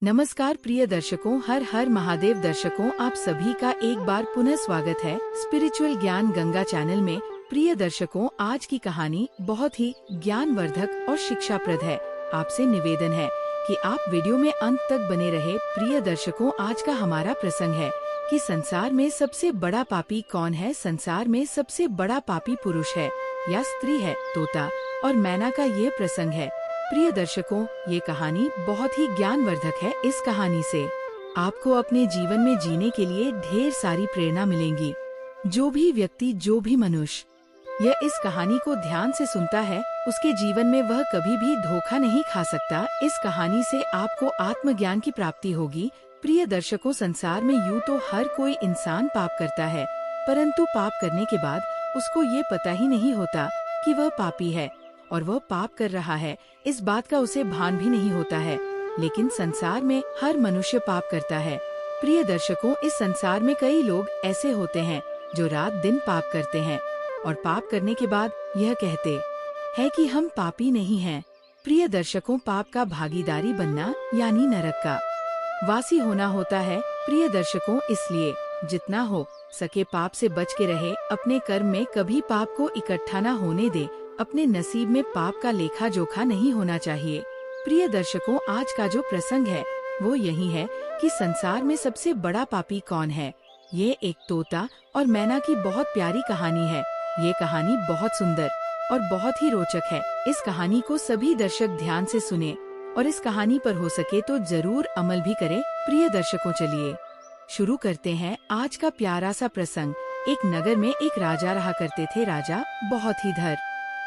नमस्कार प्रिय दर्शकों, हर हर महादेव दर्शकों, आप सभी का एक बार पुनः स्वागत है स्पिरिचुअल ज्ञान गंगा चैनल में। प्रिय दर्शकों, आज की कहानी बहुत ही ज्ञानवर्धक और शिक्षाप्रद है। आपसे निवेदन है कि आप वीडियो में अंत तक बने रहे। प्रिय दर्शकों, आज का हमारा प्रसंग है कि संसार में सबसे बड़ा पापी कौन है। संसार में सबसे बड़ा पापी पुरुष है या स्त्री है, तोता और मैना का ये प्रसंग है। प्रिय दर्शकों, ये कहानी बहुत ही ज्ञानवर्धक है। इस कहानी से आपको अपने जीवन में जीने के लिए ढेर सारी प्रेरणा मिलेंगी। जो भी व्यक्ति, जो भी मनुष्य यह इस कहानी को ध्यान से सुनता है, उसके जीवन में वह कभी भी धोखा नहीं खा सकता। इस कहानी से आपको आत्मज्ञान की प्राप्ति होगी। प्रिय दर्शकों, संसार में यूँ तो हर कोई इंसान पाप करता है, परंतु पाप करने के बाद उसको ये पता ही नहीं होता कि वह पापी है और वह पाप कर रहा है। इस बात का उसे भान भी नहीं होता है। लेकिन संसार में हर मनुष्य पाप करता है। प्रिय दर्शकों, इस संसार में कई लोग ऐसे होते हैं जो रात दिन पाप करते हैं और पाप करने के बाद यह कहते हैं कि हम पापी नहीं हैं। प्रिय दर्शकों, पाप का भागीदारी बनना यानी नरक का वासी होना होता है। प्रिय दर्शकों, इसलिए जितना हो सके पाप से बच के रहे। अपने कर्म में कभी पाप को इकट्ठा न होने दे। अपने नसीब में पाप का लेखा जोखा नहीं होना चाहिए। प्रिय दर्शकों, आज का जो प्रसंग है वो यही है कि संसार में सबसे बड़ा पापी कौन है। ये एक तोता और मैना की बहुत प्यारी कहानी है। ये कहानी बहुत सुंदर और बहुत ही रोचक है। इस कहानी को सभी दर्शक ध्यान से सुने और इस कहानी पर हो सके तो जरूर अमल भी करें। प्रिय दर्शकों, चलिए शुरू करते हैं आज का प्यारा सा प्रसंग। एक नगर में एक राजा रहा करते थे। राजा बहुत ही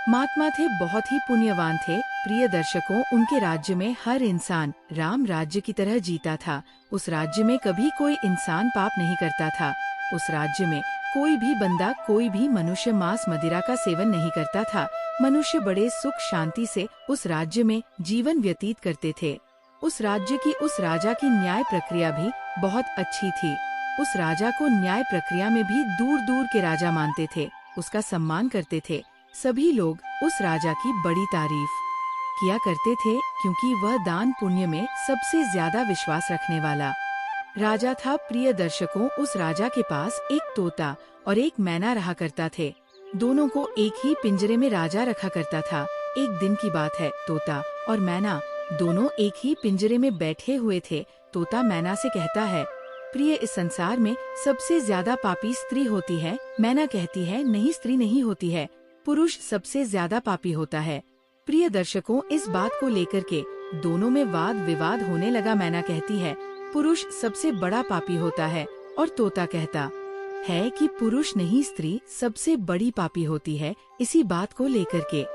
महात्मा थे, बहुत ही पुण्यवान थे। प्रिय दर्शकों, उनके राज्य में हर इंसान राम राज्य की तरह जीता था। उस राज्य में कभी कोई इंसान पाप नहीं करता था। उस राज्य में कोई भी बंदा, कोई भी मनुष्य मांस मदिरा का सेवन नहीं करता था। मनुष्य बड़े सुख शांति से उस राज्य में जीवन व्यतीत करते थे। उस राज्य की, उस राजा की न्याय प्रक्रिया भी बहुत अच्छी थी। उस राजा को न्याय प्रक्रिया में भी दूर दूर के राजा मानते थे, उसका सम्मान करते थे। सभी लोग उस राजा की बड़ी तारीफ किया करते थे, क्योंकि वह दान पुण्य में सबसे ज्यादा विश्वास रखने वाला राजा था। प्रिय दर्शकों, उस राजा के पास एक तोता और एक मैना रहा करता थे। दोनों को एक ही पिंजरे में राजा रखा करता था। एक दिन की बात है, तोता और मैना दोनों एक ही पिंजरे में बैठे हुए थे। तोता मैना से कहता है, प्रिय, इस संसार में सबसे ज्यादा पापी स्त्री होती है। मैना कहती है, नहीं, स्त्री नहीं होती है, पुरुष सबसे ज्यादा पापी होता है। प्रिय दर्शकों, इस बात को लेकर के दोनों में वाद विवाद होने लगा। मैना कहती है पुरुष सबसे बड़ा पापी होता है और तोता कहता है कि पुरुष नहीं, स्त्री सबसे बड़ी पापी होती है। इसी बात को लेकर के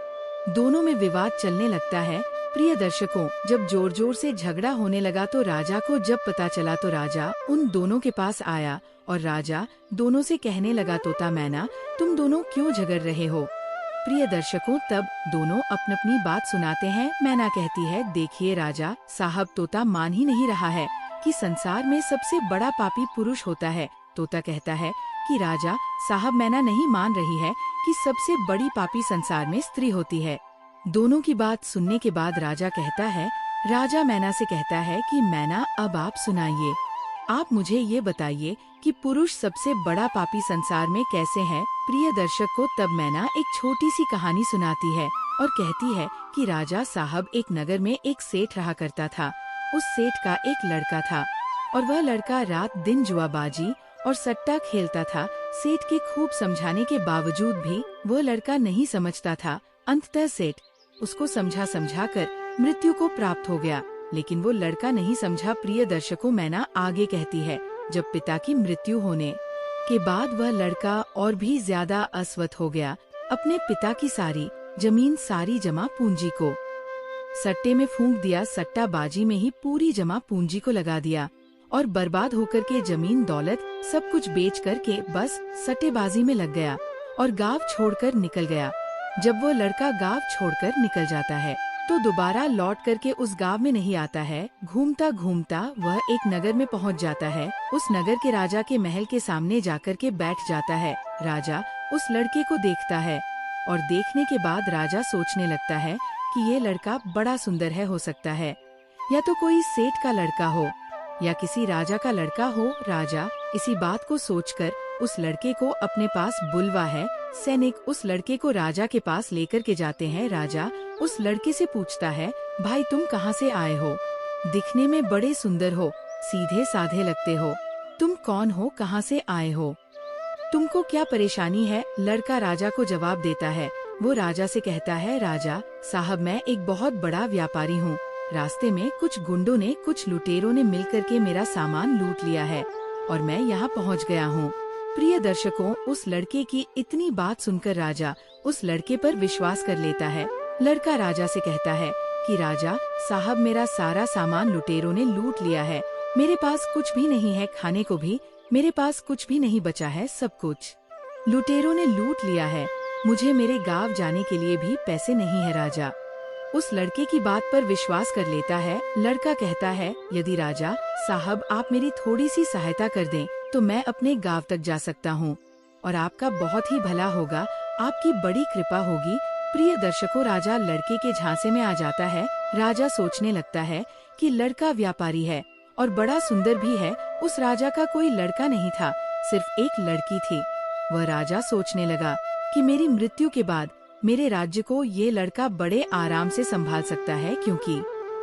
दोनों में विवाद चलने लगता है। प्रिय दर्शकों, जब जोर जोर से झगड़ा होने लगा तो राजा को जब पता चला तो राजा उन दोनों के पास आया और राजा दोनों से कहने लगा, तोता मैना, तुम दोनों क्यों झगड़ रहे हो। प्रिय दर्शकों, तब दोनों अपनी अपनी बात सुनाते हैं। मैना कहती है, देखिए राजा साहब, तोता मान ही नहीं रहा है कि संसार में सबसे बड़ा पापी पुरुष होता है। तोता कहता है कि राजा साहब, मैना नहीं मान रही है कि सबसे बड़ी पापी संसार में स्त्री होती है। दोनों की बात सुनने के बाद राजा कहता है, राजा मैना से कहता है कि मैना, अब आप सुनाइए, आप मुझे ये बताइए कि पुरुष सबसे बड़ा पापी संसार में कैसे है। प्रिय दर्शक को तब मैना एक छोटी सी कहानी सुनाती है और कहती है कि राजा साहब, एक नगर में एक सेठ रहा करता था। उस सेठ का एक लड़का था और वह लड़का रात दिन जुआबाजी और सट्टा खेलता था। सेठ के खूब समझाने के बावजूद भी वह लड़का नहीं समझता था। अंततः सेठ उसको समझा कर मृत्यु को प्राप्त हो गया, लेकिन वो लड़का नहीं समझा। प्रिय दर्शकों, मैना आगे कहती है, जब पिता की मृत्यु होने के बाद वह लड़का और भी ज्यादा अस्वस्थ हो गया। अपने पिता की सारी जमीन, सारी जमा पूंजी को सट्टे में फूंक दिया। सट्टाबाजी में ही पूरी जमा पूंजी को लगा दिया और बर्बाद होकर के जमीन दौलत सब कुछ बेच करके बस सट्टेबाजी में लग गया और गांव छोड़कर निकल गया। जब वो लड़का गांव छोड़कर निकल जाता है तो दोबारा लौट करके उस गांव में नहीं आता है। घूमता घूमता वह एक नगर में पहुंच जाता है। उस नगर के राजा के महल के सामने जाकर के बैठ जाता है। राजा उस लड़के को देखता है और देखने के बाद राजा सोचने लगता है कि ये लड़का बड़ा सुंदर है, हो सकता है या तो कोई सेठ का लड़का हो या किसी राजा का लड़का हो। राजा इसी बात को सोचकर उस लड़के को अपने पास बुलवा है। सैनिक उस लड़के को राजा के पास लेकर के जाते हैं। राजा उस लड़के से पूछता है, भाई तुम कहाँ से आए हो? दिखने में बड़े सुंदर हो, सीधे साधे लगते हो। तुम कौन हो, कहाँ से आए हो? तुमको क्या परेशानी है? लड़का राजा को जवाब देता है। वो राजा से कहता है, राजा साहब मैं एक बहुत बड़ा व्यापारी हूँ। रास्ते में कुछ गुंडों ने, कुछ लुटेरों ने मिलकर के मेरा सामान लूट लिया है और मैं यहाँ पहुँच गया हूँ। प्रिय दर्शकों, उस लड़के की इतनी बात सुनकर राजा उस लड़के पर विश्वास कर लेता है। लड़का राजा से कहता है कि राजा साहब मेरा सारा सामान लुटेरों ने लूट लिया है। मेरे पास कुछ भी नहीं है, खाने को भी मेरे पास कुछ भी नहीं बचा है, सब कुछ लुटेरों ने लूट लिया है। मुझे मेरे गांव जाने के लिए भी पैसे नहीं है। राजा उस लड़के की बात पर विश्वास कर लेता है। लड़का कहता है, यदि राजा साहब आप मेरी थोड़ी सी सहायता कर दें तो मैं अपने गांव तक जा सकता हूं और आपका बहुत ही भला होगा, आपकी बड़ी कृपा होगी। प्रिय दर्शकों, राजा लड़के के झांसे में आ जाता है। राजा सोचने लगता है कि लड़का व्यापारी है और बड़ा सुंदर भी है। उस राजा का कोई लड़का नहीं था, सिर्फ एक लड़की थी। वह राजा सोचने लगा कि मेरी मृत्यु के बाद मेरे राज्य को ये लड़का बड़े आराम से संभाल सकता है, क्योंकि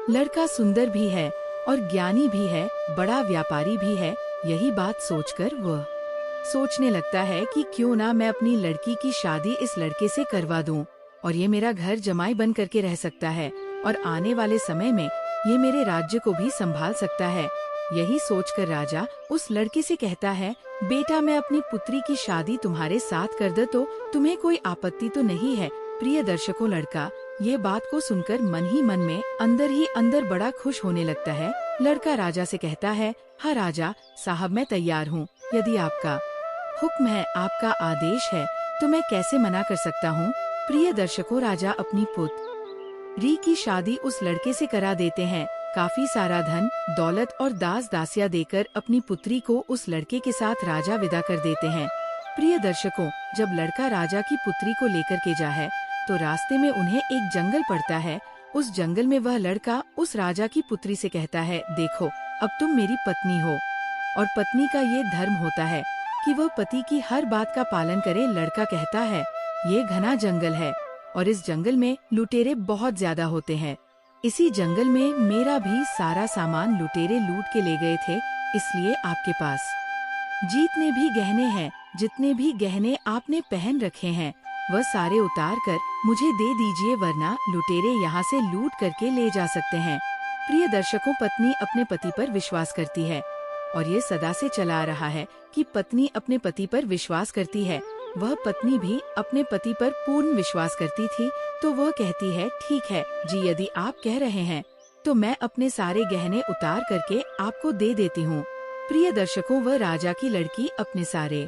लड़का सुंदर भी है और ज्ञानी भी है, बड़ा व्यापारी भी है। यही बात सोचकर वह सोचने लगता है कि क्यों ना मैं अपनी लड़की की शादी इस लड़के से करवा दूं और ये मेरा घर जमाई बन करके रह सकता है और आने वाले समय में ये मेरे राज्य को भी संभाल सकता है। यही सोचकर राजा उस लड़के से कहता है, बेटा मैं अपनी पुत्री की शादी तुम्हारे साथ कर दूं तो तुम्हें कोई आपत्ति तो नहीं है? प्रिय दर्शकों, लड़का ये बात को सुनकर मन ही मन में अंदर ही अंदर बड़ा खुश होने लगता है। लड़का राजा से कहता है, हाँ राजा साहब मैं तैयार हूँ। यदि आपका हुक्म है, आपका आदेश है तो मैं कैसे मना कर सकता हूँ। प्रिय दर्शकों, राजा अपनी पुत्री की शादी उस लड़के से करा देते हैं। काफी सारा धन दौलत और दास दासियां देकर अपनी पुत्री को उस लड़के के साथ राजा विदा कर देते हैं। प्रिय दर्शकों, जब लड़का राजा की पुत्री को लेकर के जा है तो रास्ते में उन्हें एक जंगल पड़ता है। उस जंगल में वह लड़का उस राजा की पुत्री से कहता है, देखो अब तुम मेरी पत्नी हो और पत्नी का ये धर्म होता है कि वह पति की हर बात का पालन करे। लड़का कहता है, ये घना जंगल है और इस जंगल में लुटेरे बहुत ज्यादा होते हैं। इसी जंगल में मेरा भी सारा सामान लुटेरे लूट के ले गए थे, इसलिए आपके पास जितने भी गहने हैं, जितने भी गहने आपने पहन रखे हैं, वह सारे उतार कर मुझे दे दीजिए, वरना लुटेरे यहाँ से लूट करके ले जा सकते हैं। प्रिय दर्शकों, पत्नी अपने पति पर विश्वास करती है और ये सदा से चला आ रहा है कि पत्नी अपने पति पर विश्वास करती है। वह पत्नी भी अपने पति पर पूर्ण विश्वास करती थी, तो वह कहती है, ठीक है जी, यदि आप कह रहे हैं तो मैं अपने सारे गहने उतार करके आपको दे देती हूँ। प्रिय दर्शकों, वह राजा की लड़की अपने सारे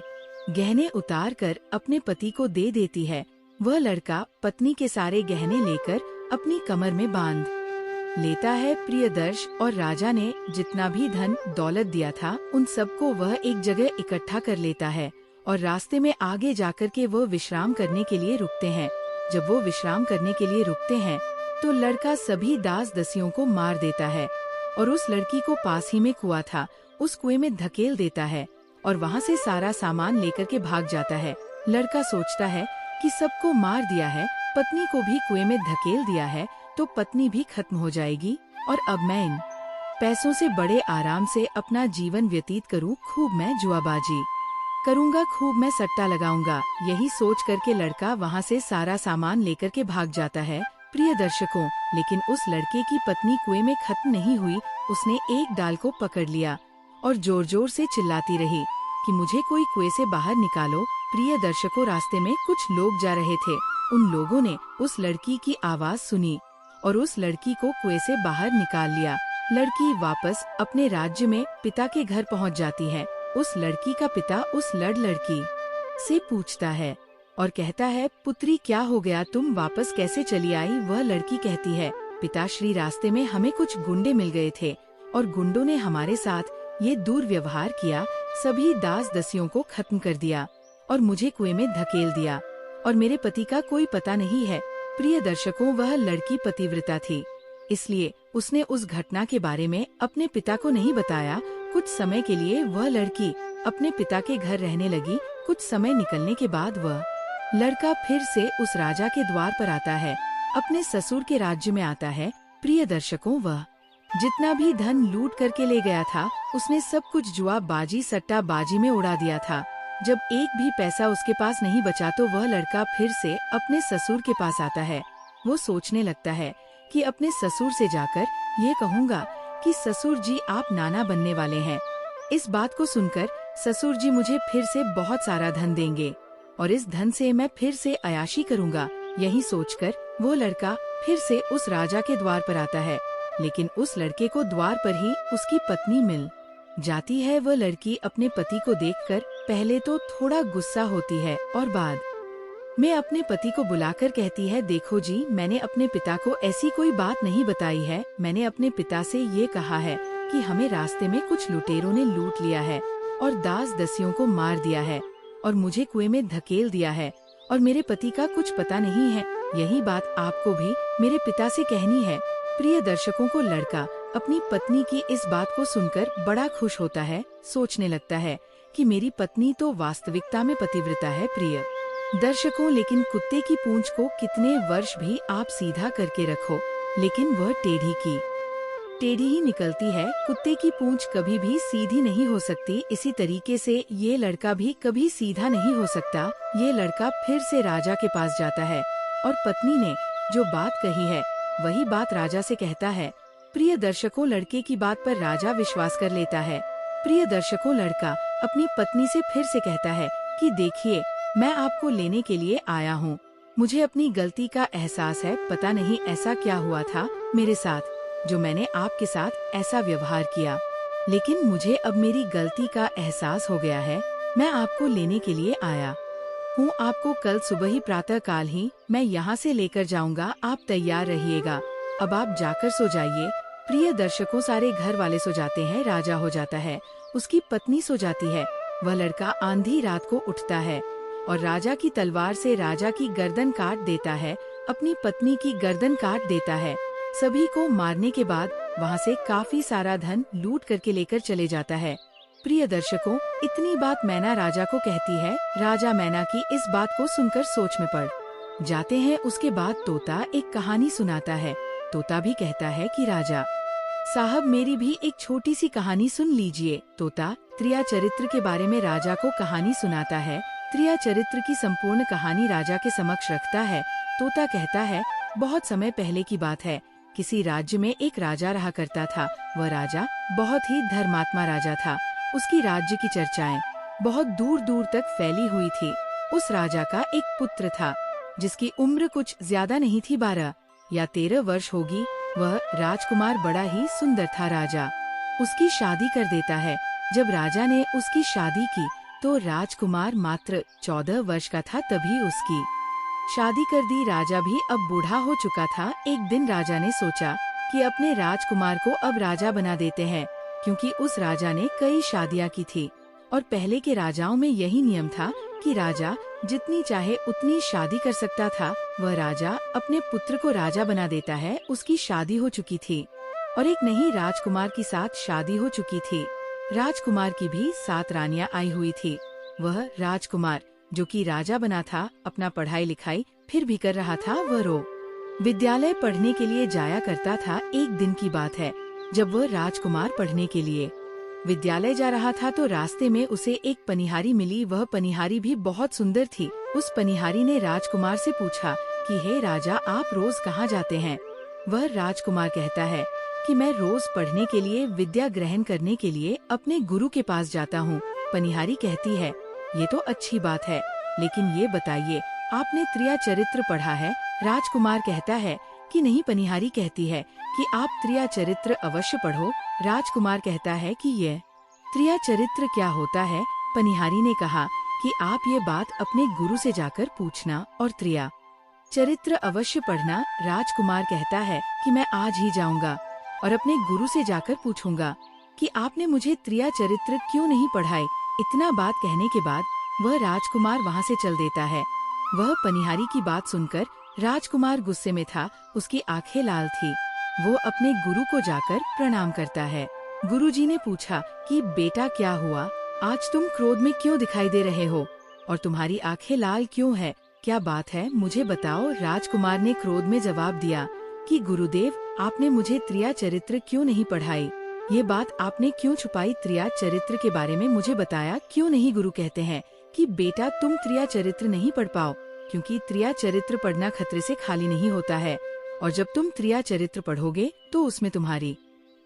गहने उतार कर अपने पति को दे देती है। वह लड़का पत्नी के सारे गहने लेकर अपनी कमर में बांध लेता है। प्रियदर्श और राजा ने जितना भी धन दौलत दिया था उन सबको वह एक जगह इकट्ठा कर लेता है और रास्ते में आगे जाकर के वह विश्राम करने के लिए रुकते हैं। जब वो विश्राम करने के लिए रुकते हैं तो लड़का सभी दास दसियों को मार देता है और उस लड़की को पास ही में कुआं था, उस कुएं में धकेल देता है और वहाँ से सारा सामान लेकर के भाग जाता है। लड़का सोचता है कि सबको मार दिया है, पत्नी को भी कुएं में धकेल दिया है, तो पत्नी भी खत्म हो जाएगी और अब मैं इन पैसों से बड़े आराम से अपना जीवन व्यतीत करूँ। खूब मैं जुआबाजी करूँगा, खूब मैं सट्टा लगाऊंगा। यही सोच करके लड़का वहाँ से सारा सामान लेकर के भाग जाता है। प्रिय दर्शकों, लेकिन उस लड़के की पत्नी कुएं में खत्म नहीं हुई। उसने एक डाल को पकड़ लिया और जोर जोर से चिल्लाती रही कि मुझे कोई कुएं से बाहर निकालो। प्रिय दर्शकों, रास्ते में कुछ लोग जा रहे थे। उन लोगों ने उस लड़की की आवाज सुनी और उस लड़की को कुएं से बाहर निकाल लिया। लड़की वापस अपने राज्य में पिता के घर पहुंच जाती है। उस लड़की का पिता उस लड़की से पूछता है और कहता है, पुत्री क्या हो गया, तुम वापस कैसे चली आई? वह लड़की कहती है, पिताश्री, रास्ते में हमें कुछ गुंडे मिल गए थे और गुंडों ने हमारे साथ ये दुर्व्यवहार किया, सभी दास दसियों को खत्म कर दिया और मुझे कुएं में धकेल दिया और मेरे पति का कोई पता नहीं है। प्रिय दर्शकों, वह लड़की पतिव्रता थी इसलिए उसने उस घटना के बारे में अपने पिता को नहीं बताया। कुछ समय के लिए वह लड़की अपने पिता के घर रहने लगी। कुछ समय निकलने के बाद वह लड़का फिर से उस राजा के द्वार पर आता है, अपने ससुर के राज्य में आता है। प्रिय दर्शकों, वह जितना भी धन लूट करके ले गया था, उसने सब कुछ जुआ बाजी सट्टा बाजी में उड़ा दिया था। जब एक भी पैसा उसके पास नहीं बचा तो वह लड़का फिर से अपने ससुर के पास आता है। वो सोचने लगता है कि अपने ससुर से जाकर ये कहूँगा कि ससुर जी, आप नाना बनने वाले हैं। इस बात को सुनकर ससुर जी मुझे फिर से बहुत सारा धन देंगे और इस धन से मैं फिर से अयाशी करूँगा। यही सोचकर वो लड़का फिर से उस राजा के द्वार पर आता है। लेकिन उस लड़के को द्वार पर ही उसकी पत्नी मिल जाती है। वह लड़की अपने पति को देखकर पहले तो थोड़ा गुस्सा होती है और बाद में अपने पति को बुलाकर कहती है, देखो जी, मैंने अपने पिता को ऐसी कोई बात नहीं बताई है। मैंने अपने पिता से ये कहा है कि हमें रास्ते में कुछ लुटेरों ने लूट लिया है और दास दसियों को मार दिया है और मुझे कुएं में धकेल दिया है और मेरे पति का कुछ पता नहीं है। यही बात आपको भी मेरे पिता से कहनी है। प्रिय दर्शकों को लड़का अपनी पत्नी की इस बात को सुनकर बड़ा खुश होता है। सोचने लगता है कि मेरी पत्नी तो वास्तविकता में पतिव्रता है। प्रिय दर्शकों, लेकिन कुत्ते की पूंछ को कितने वर्ष भी आप सीधा करके रखो, लेकिन वह टेढ़ी ही निकलती है। कुत्ते की पूंछ कभी भी सीधी नहीं हो सकती। इसी तरीके से ये लड़का भी कभी सीधा नहीं हो सकता। ये लड़का फिर से राजा के पास जाता है और पत्नी ने जो बात कही है वही बात राजा से कहता है। प्रिय दर्शकों, लड़के की बात पर राजा विश्वास कर लेता है। प्रिय दर्शकों, लड़का अपनी पत्नी से फिर से कहता है कि देखिए, मैं आपको लेने के लिए आया हूँ। मुझे अपनी गलती का एहसास है। पता नहीं ऐसा क्या हुआ था मेरे साथ जो मैंने आपके साथ ऐसा व्यवहार किया, लेकिन मुझे अब मेरी गलती का एहसास हो गया है। मैं आपको लेने के लिए आया हूँ। आपको कल सुबह ही प्रातः काल ही मैं यहाँ से लेकर जाऊँगा। आप तैयार रहिएगा। अब आप जाकर सो जाइए। प्रिय दर्शकों, सारे घर वाले सो जाते हैं। राजा हो जाता है, उसकी पत्नी सो जाती है। वह लड़का आंधी रात को उठता है और राजा की तलवार से राजा की गर्दन काट देता है, अपनी पत्नी की गर्दन काट देता है। सभी को मारने के बाद वहाँ से काफी सारा धन लूट करके लेकर चले जाता है। प्रिय दर्शकों, इतनी बात मैना राजा को कहती है। राजा मैना की इस बात को सुनकर सोच में पड़ जाते हैं। उसके बाद तोता एक कहानी सुनाता है। तोता भी कहता है कि राजा साहब, मेरी भी एक छोटी सी कहानी सुन लीजिए। तोता त्रिया चरित्र के बारे में राजा को कहानी सुनाता है। त्रिया चरित्र की संपूर्ण कहानी राजा के समक्ष रखता है। तोता कहता है, बहुत समय पहले की बात है। किसी राज्य में एक राजा रहा करता था। वह राजा बहुत ही धर्मात्मा राजा था। उसकी राज्य की चर्चाएं बहुत दूर दूर तक फैली हुई थी। उस राजा का एक पुत्र था जिसकी उम्र कुछ ज्यादा नहीं थी, 12 या 13 वर्ष होगी। वह राजकुमार बड़ा ही सुंदर था। राजा उसकी शादी कर देता है। जब राजा ने उसकी शादी की तो राजकुमार मात्र 14 वर्ष का था, तभी उसकी शादी कर दी। राजा भी अब बूढ़ा हो चुका था। एक दिन राजा ने सोचा कि अपने राजकुमार को अब राजा बना देते हैं, क्योंकि उस राजा ने कई शादियां की थी और पहले के राजाओं में यही नियम था कि राजा जितनी चाहे उतनी शादी कर सकता था। वह राजा अपने पुत्र को राजा बना देता है। उसकी शादी हो चुकी थी और एक नई राजकुमार के साथ शादी हो चुकी थी। राजकुमार की भी 7 रानियां आई हुई थी। वह राजकुमार जो कि राजा बना था, अपना पढ़ाई लिखाई फिर भी कर रहा था। वह विद्यालय पढ़ने के लिए जाया करता था। एक दिन की बात है, जब वह राजकुमार पढ़ने के लिए विद्यालय जा रहा था तो रास्ते में उसे एक पनिहारी मिली। वह पनिहारी भी बहुत सुंदर थी। उस पनिहारी ने राजकुमार से पूछा कि हे राजा, आप रोज कहाँ जाते हैं? वह राजकुमार कहता है कि मैं रोज पढ़ने के लिए, विद्या ग्रहण करने के लिए अपने गुरु के पास जाता हूँ। पनिहारी कहती है, ये तो अच्छी बात है, लेकिन ये बताइए, आपने त्रिया चरित्र पढ़ा है? राजकुमार कहता है कि नहीं। पनिहारी कहती है कि आप त्रिया चरित्र अवश्य पढ़ो। राजकुमार कहता है कि ये त्रिया चरित्र क्या होता है? पनिहारी ने कहा कि आप ये बात अपने गुरु से जाकर पूछना और त्रिया चरित्र अवश्य पढ़ना। राजकुमार कहता है कि मैं आज ही जाऊंगा और अपने गुरु से जाकर पूछूंगा कि आपने मुझे त्रिया चरित्र क्यों नहीं पढ़ाई। इतना बात कहने के बाद वह राजकुमार वहाँ से चल देता है। वह पनिहारी की बात सुनकर राजकुमार गुस्से में था। उसकी आंखें लाल थी। वो अपने गुरु को जाकर प्रणाम करता है। गुरुजी ने पूछा कि बेटा क्या हुआ, आज तुम क्रोध में क्यों दिखाई दे रहे हो और तुम्हारी आंखें लाल क्यों है, क्या बात है, मुझे बताओ। राजकुमार ने क्रोध में जवाब दिया कि गुरुदेव, आपने मुझे त्रिया चरित्र क्यों नहीं पढ़ाई, ये बात आपने क्यों छुपाई, त्रिया चरित्र के बारे में मुझे बताया क्यों नहीं। गुरु कहते हैं कि बेटा तुम त्रिया चरित्र नहीं पढ़ पाओ, क्योंकि त्रिया चरित्र पढ़ना खतरे से खाली नहीं होता है, और जब तुम त्रिया चरित्र पढ़ोगे तो उसमें तुम्हारी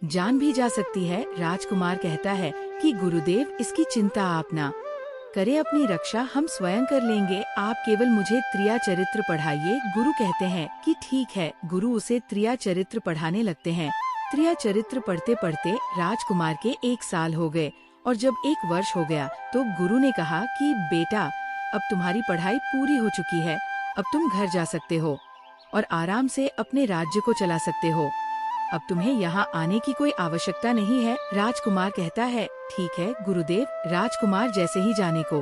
जान भी जा सकती है। राजकुमार कहता है कि गुरुदेव, इसकी चिंता आप ना करें, अपनी रक्षा हम स्वयं कर लेंगे, आप केवल मुझे त्रिया चरित्र पढ़ाइए। गुरु कहते हैं कि ठीक है। गुरु उसे त्रिया चरित्र पढ़ाने लगते हैं। त्रिया चरित्र पढ़ते पढ़ते राजकुमार के 1 साल हो गए, और जब 1 वर्ष हो गया तो गुरु ने कहा कि बेटा, अब तुम्हारी पढ़ाई पूरी हो चुकी है, अब तुम घर जा सकते हो और आराम से अपने राज्य को चला सकते हो, अब तुम्हें यहाँ आने की कोई आवश्यकता नहीं है। राजकुमार कहता है ठीक है गुरुदेव। राजकुमार जैसे ही जाने को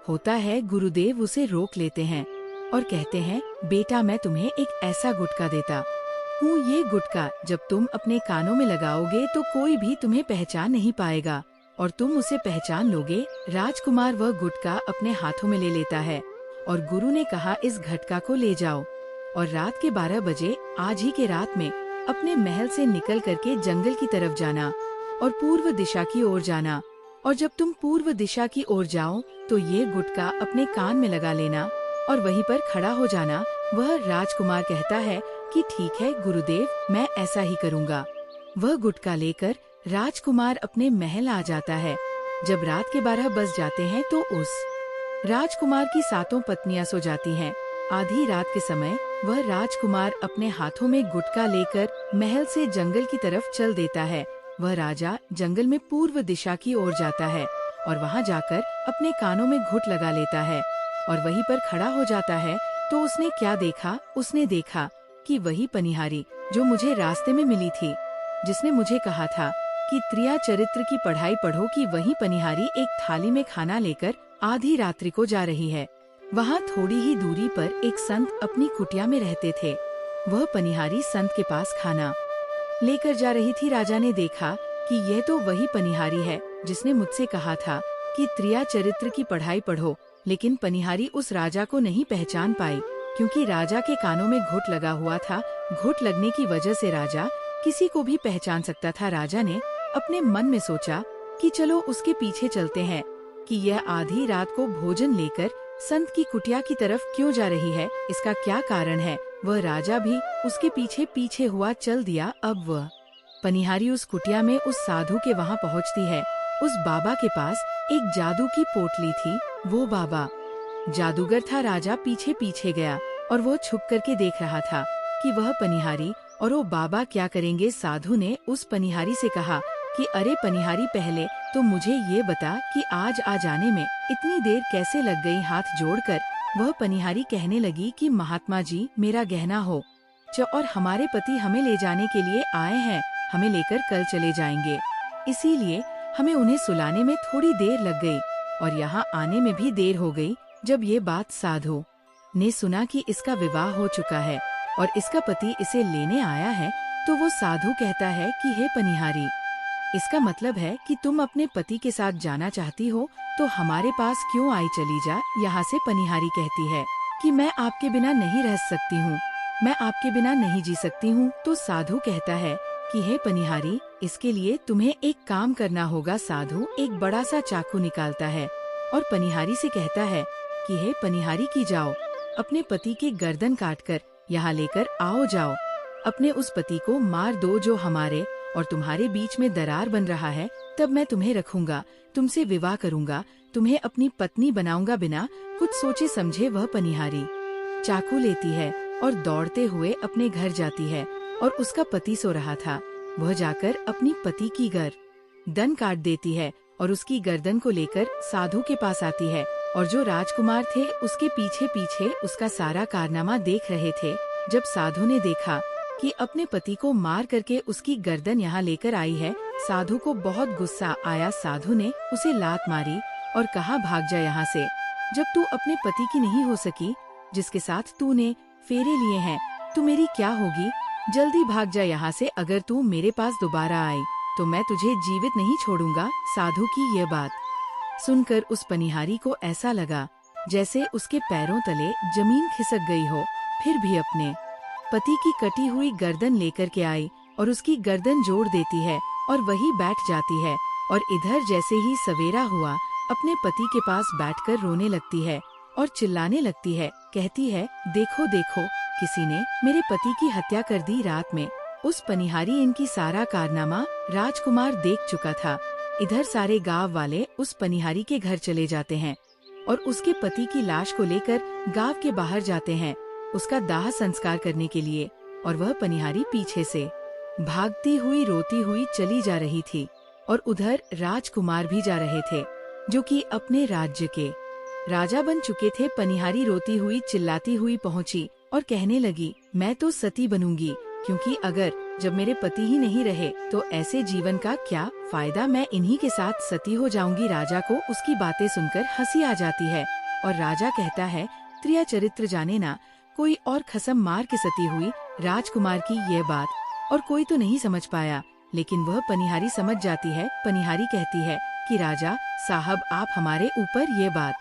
होता है, गुरुदेव उसे रोक लेते हैं और कहते हैं बेटा, मैं तुम्हें एक ऐसा गुटखा देता हूँ, ये गुटखा जब तुम अपने कानों में लगाओगे तो कोई भी तुम्हें पहचान नहीं पाएगा और तुम उसे पहचान लोगे। राजकुमार वह गुटखा अपने हाथों में ले लेता है और गुरु ने कहा इस घटका को ले जाओ और रात के 12 बजे आज ही के रात में अपने महल से निकल करके जंगल की तरफ जाना और पूर्व दिशा की ओर जाना, और जब तुम पूर्व दिशा की ओर जाओ तो ये गुटखा अपने कान में लगा लेना और वहीं पर खड़ा हो जाना। वह राजकुमार कहता है कि ठीक है गुरुदेव, मैं ऐसा ही करूँगा। वह गुटखा लेकर राजकुमार अपने महल आ जाता है। जब रात के 12 बज जाते हैं तो उस राजकुमार की 7 पत्नियां सो जाती हैं। आधी रात के समय वह राजकुमार अपने हाथों में गुटखा लेकर महल से जंगल की तरफ चल देता है। वह राजा जंगल में पूर्व दिशा की ओर जाता है और वहां जाकर अपने कानों में घुट लगा लेता है और वहीं पर खड़ा हो जाता है। तो उसने क्या देखा, उसने देखा कि वही पनिहारी जो मुझे रास्ते में मिली थी, जिसने मुझे कहा था कि त्रिया चरित्र की पढ़ाई पढ़ो, की वही पनिहारी एक थाली में खाना लेकर आधी रात्रि को जा रही है। वहाँ थोड़ी ही दूरी पर एक संत अपनी कुटिया में रहते थे। वह पनिहारी संत के पास खाना लेकर जा रही थी। राजा ने देखा कि यह तो वही पनिहारी है जिसने मुझसे कहा था कि त्रिया चरित्र की पढ़ाई पढ़ो, लेकिन पनिहारी उस राजा को नहीं पहचान पाई क्योंकि राजा के कानों में घुट लगा हुआ था। घुट लगने की वजह से राजा किसी को भी पहचान सकता था। राजा ने अपने मन में सोचा कि चलो उसके पीछे चलते हैं कि यह आधी रात को भोजन लेकर संत की कुटिया की तरफ क्यों जा रही है, इसका क्या कारण है। वह राजा भी उसके पीछे पीछे हुआ चल दिया। अब वह पनिहारी उस कुटिया में उस साधु के वहाँ पहुँचती है। उस बाबा के पास एक जादू की पोटली थी। वो बाबा जादूगर था। राजा पीछे पीछे गया और वो छुप करके देख रहा था कि वह पनिहारी और वो बाबा क्या करेंगे। साधु ने उस पनिहारी से कहा कि अरे पनिहारी, पहले तो मुझे ये बता कि आज आ जाने में इतनी देर कैसे लग गई। हाथ जोड़कर वह पनिहारी कहने लगी कि महात्मा जी, मेरा गहना हो और हमारे पति हमें ले जाने के लिए आए हैं, हमें लेकर कल चले जाएंगे, इसीलिए हमें उन्हें सुलाने में थोड़ी देर लग गई और यहाँ आने में भी देर हो गई। जब ये बात साधु ने सुना कि इसका विवाह हो चुका है और इसका पति इसे लेने आया है, तो वो साधु कहता है कि हे पनिहारी, इसका मतलब है कि तुम अपने पति के साथ जाना चाहती हो, तो हमारे पास क्यों आई, चली जा यहाँ से। पनिहारी कहती है कि मैं आपके बिना नहीं रह सकती हूँ, मैं आपके बिना नहीं जी सकती हूँ। तो साधु कहता है कि हे पनिहारी, इसके लिए तुम्हें एक काम करना होगा। साधु एक बड़ा सा चाकू निकालता है और पनिहारी से कहता है कि हे पनिहारी, की जाओ, अपने पति के गर्दन काटकर यहाँ लेकर आओ, जाओ, अपने उस पति को मार दो जो हमारे और तुम्हारे बीच में दरार बन रहा है। तब मैं तुम्हें रखूंगा, तुमसे विवाह करूंगा, तुम्हें अपनी पत्नी बनाऊंगा। बिना कुछ सोचे समझे वह पनिहारी चाकू लेती है और दौड़ते हुए अपने घर जाती है और उसका पति सो रहा था। वह जाकर अपनी पति की गर्दन काट देती है और उसकी गर्दन को लेकर साधु के पास आती है और जो राजकुमार थे उसके पीछे पीछे उसका सारा कारनामा देख रहे थे। जब साधु ने देखा कि अपने पति को मार करके उसकी गर्दन यहाँ लेकर आई है, साधु को बहुत गुस्सा आया। साधु ने उसे लात मारी और कहा भाग जा यहाँ से, जब तू अपने पति की नहीं हो सकी जिसके साथ तूने फेरे लिए हैं, तू मेरी क्या होगी। जल्दी भाग जा यहाँ से, अगर तू मेरे पास दोबारा आई तो मैं तुझे जीवित नहीं छोड़ूंगा। साधु की ये बात सुनकर उस पनिहारी को ऐसा लगा जैसे उसके पैरों तले जमीन खिसक गई हो। फिर भी अपने पति की कटी हुई गर्दन लेकर के आई और उसकी गर्दन जोड़ देती है और वही बैठ जाती है। और इधर जैसे ही सवेरा हुआ, अपने पति के पास बैठकर रोने लगती है और चिल्लाने लगती है। कहती है, देखो देखो, किसी ने मेरे पति की हत्या कर दी रात में। उस पनिहारी इनकी सारा कारनामा राजकुमार देख चुका था। इधर सारे गांव वाले उस पनिहारी के घर चले जाते हैं और उसके पति की लाश को लेकर गांव के बाहर जाते हैं उसका दाह संस्कार करने के लिए। और वह पनिहारी पीछे से भागती हुई रोती हुई चली जा रही थी और उधर राजकुमार भी जा रहे थे जो कि अपने राज्य के राजा बन चुके थे। पनिहारी रोती हुई चिल्लाती हुई पहुंची और कहने लगी, मैं तो सती बनूंगी, क्योंकि अगर जब मेरे पति ही नहीं रहे तो ऐसे जीवन का क्या फायदा, मैं इन्हीं के साथ सती हो जाऊंगी। राजा को उसकी बातें सुनकर हंसी आ जाती है और राजा कहता है, त्रिया चरित्र जाने ना, कोई और खसम मार के सती हुई। राजकुमार की ये बात और कोई तो नहीं समझ पाया, लेकिन वह पनिहारी समझ जाती है। पनिहारी कहती है कि राजा साहब, आप हमारे ऊपर ये बात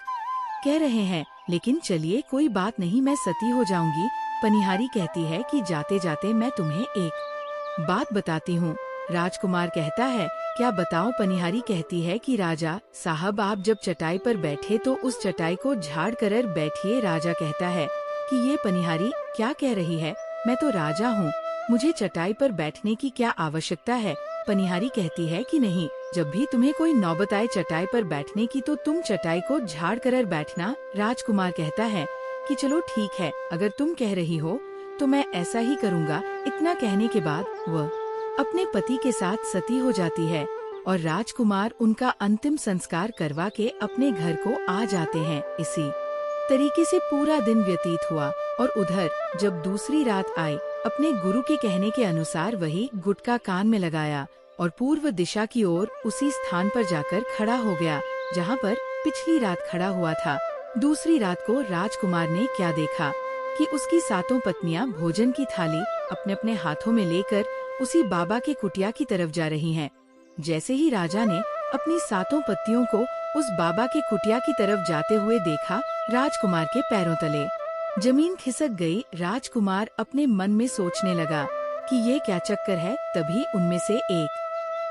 कह रहे हैं, लेकिन चलिए कोई बात नहीं, मैं सती हो जाऊंगी। पनिहारी कहती है कि जाते जाते मैं तुम्हें एक बात बताती हूँ। राजकुमार कहता है, क्या बताओ। पनिहारी कहती है कि राजा साहब, आप जब चटाई पर बैठे तो उस चटाई को झाड़ कर बैठिए। राजा कहता है कि ये पनिहारी क्या कह रही है, मैं तो राजा हूँ, मुझे चटाई पर बैठने की क्या आवश्यकता है। पनिहारी कहती है कि नहीं, जब भी तुम्हें कोई नौबत आए चटाई पर बैठने की तो तुम चटाई को झाड़ कर बैठना। राजकुमार कहता है कि चलो ठीक है, अगर तुम कह रही हो तो मैं ऐसा ही करूँगा। इतना कहने के बाद वह अपने पति के साथ सती हो जाती है और राजकुमार उनका अंतिम संस्कार करवा के अपने घर को आ जाते हैं। इसी तरीके से पूरा दिन व्यतीत हुआ और उधर जब दूसरी रात आई, अपने गुरु के कहने के अनुसार वही गुटका कान में लगाया और पूर्व दिशा की ओर उसी स्थान पर जाकर खड़ा हो गया जहाँ पर पिछली रात खड़ा हुआ था। दूसरी रात को राजकुमार ने क्या देखा कि उसकी सातों पत्नियां भोजन की थाली अपने अपने हाथों में लेकर उसी बाबा के कुटिया की तरफ जा रही हैं। जैसे ही राजा ने अपनी सातों पत्नियों को उस बाबा के कुटिया की तरफ जाते हुए देखा, राजकुमार के पैरों तले जमीन खिसक गई। राजकुमार अपने मन में सोचने लगा कि ये क्या चक्कर है। तभी उनमें से एक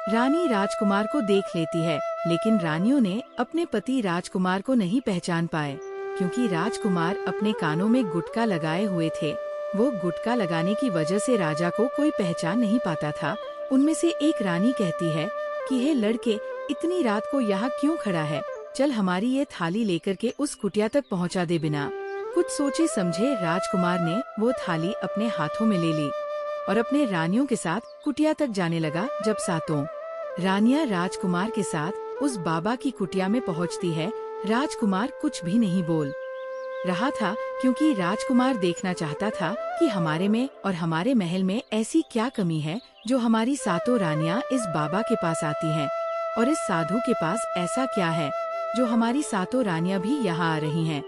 रानी राजकुमार को देख लेती है, लेकिन रानियों ने अपने पति राजकुमार को नहीं पहचान पाए, क्योंकि राजकुमार अपने कानों में गुटका लगाए हुए थे। वो गुटका लगाने की वजह से राजा को कोई पहचान नहीं पाता था। उनमें से एक रानी कहती है कि हे लड़के, इतनी रात को यहाँ क्यों खड़ा है, चल हमारी ये थाली लेकर के उस कुटिया तक पहुँचा दे। बिना कुछ सोचे समझे राजकुमार ने वो थाली अपने हाथों में ले ली और अपने रानियों के साथ कुटिया तक जाने लगा। जब सातों रानियां राजकुमार के साथ उस बाबा की कुटिया में पहुंचती है, राजकुमार कुछ भी नहीं बोल रहा था, क्योंकि राजकुमार देखना चाहता था कि हमारे में और हमारे महल में ऐसी क्या कमी है जो हमारी सातों रानियां इस बाबा के पास आती हैं, और इस साधु के पास ऐसा क्या है जो हमारी सातों रानियां भी यहाँ आ रही हैं।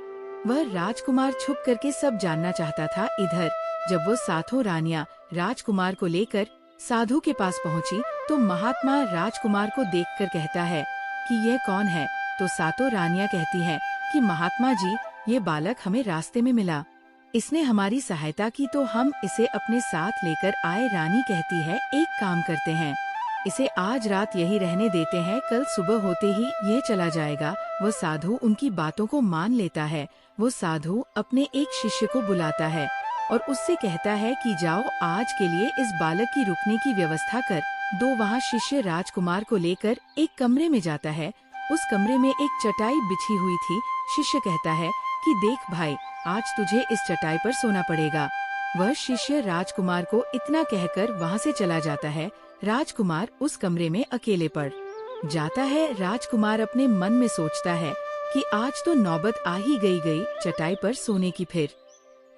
वह राजकुमार छुप करके सब जानना चाहता था। इधर जब वो सातों रानियां राजकुमार को लेकर साधु के पास पहुंची तो महात्मा राजकुमार को देखकर कहता है कि यह कौन है। तो सातों रानियां कहती हैं कि महात्मा जी, ये बालक हमें रास्ते में मिला, इसने हमारी सहायता की तो हम इसे अपने साथ लेकर आए। रानी कहती है, एक काम करते हैं, इसे आज रात यही रहने देते हैं, कल सुबह होते ही ये चला जाएगा। वो साधु उनकी बातों को मान लेता है। वो साधु अपने एक शिष्य को बुलाता है और उससे कहता है कि जाओ, आज के लिए इस बालक की रुकने की व्यवस्था कर दो। वहाँ शिष्य राजकुमार को लेकर एक कमरे में जाता है। उस कमरे में एक चटाई बिछी हुई थी। शिष्य कहता है कि देख भाई, आज तुझे इस चटाई पर सोना पड़ेगा। वह शिष्य राजकुमार को इतना कहकर वहाँ से चला जाता है। राजकुमार उस कमरे में अकेले पड़ जाता है। राजकुमार अपने मन में सोचता है कि आज तो नौबत आ ही गई चटाई पर सोने की। फिर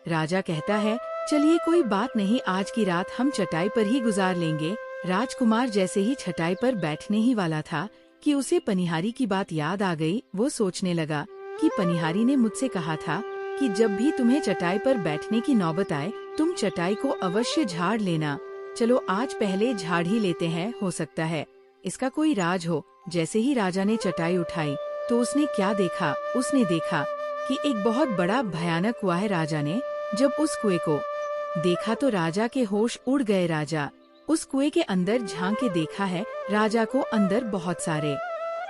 राजा कहता है, चलिए कोई बात नहीं, आज की रात हम चटाई पर ही गुजार लेंगे। राजकुमार जैसे ही चटाई पर बैठने ही वाला था कि उसे पनिहारी की बात याद आ गई। वो सोचने लगा कि पनिहारी ने मुझसे कहा था कि जब भी तुम्हें चटाई पर बैठने की नौबत आए तुम चटाई को अवश्य झाड़ लेना। चलो आज पहले झाड़ ही लेते हैं, हो सकता है इसका कोई राज हो। जैसे ही राजा ने चटाई उठाई तो उसने क्या देखा, उसने देखा कि एक बहुत बड़ा भयानक कुआं है। राजा ने जब उस कुएं को देखा तो राजा के होश उड़ गए। राजा उस कुएं के अंदर झांक के देखा है, राजा को अंदर बहुत सारे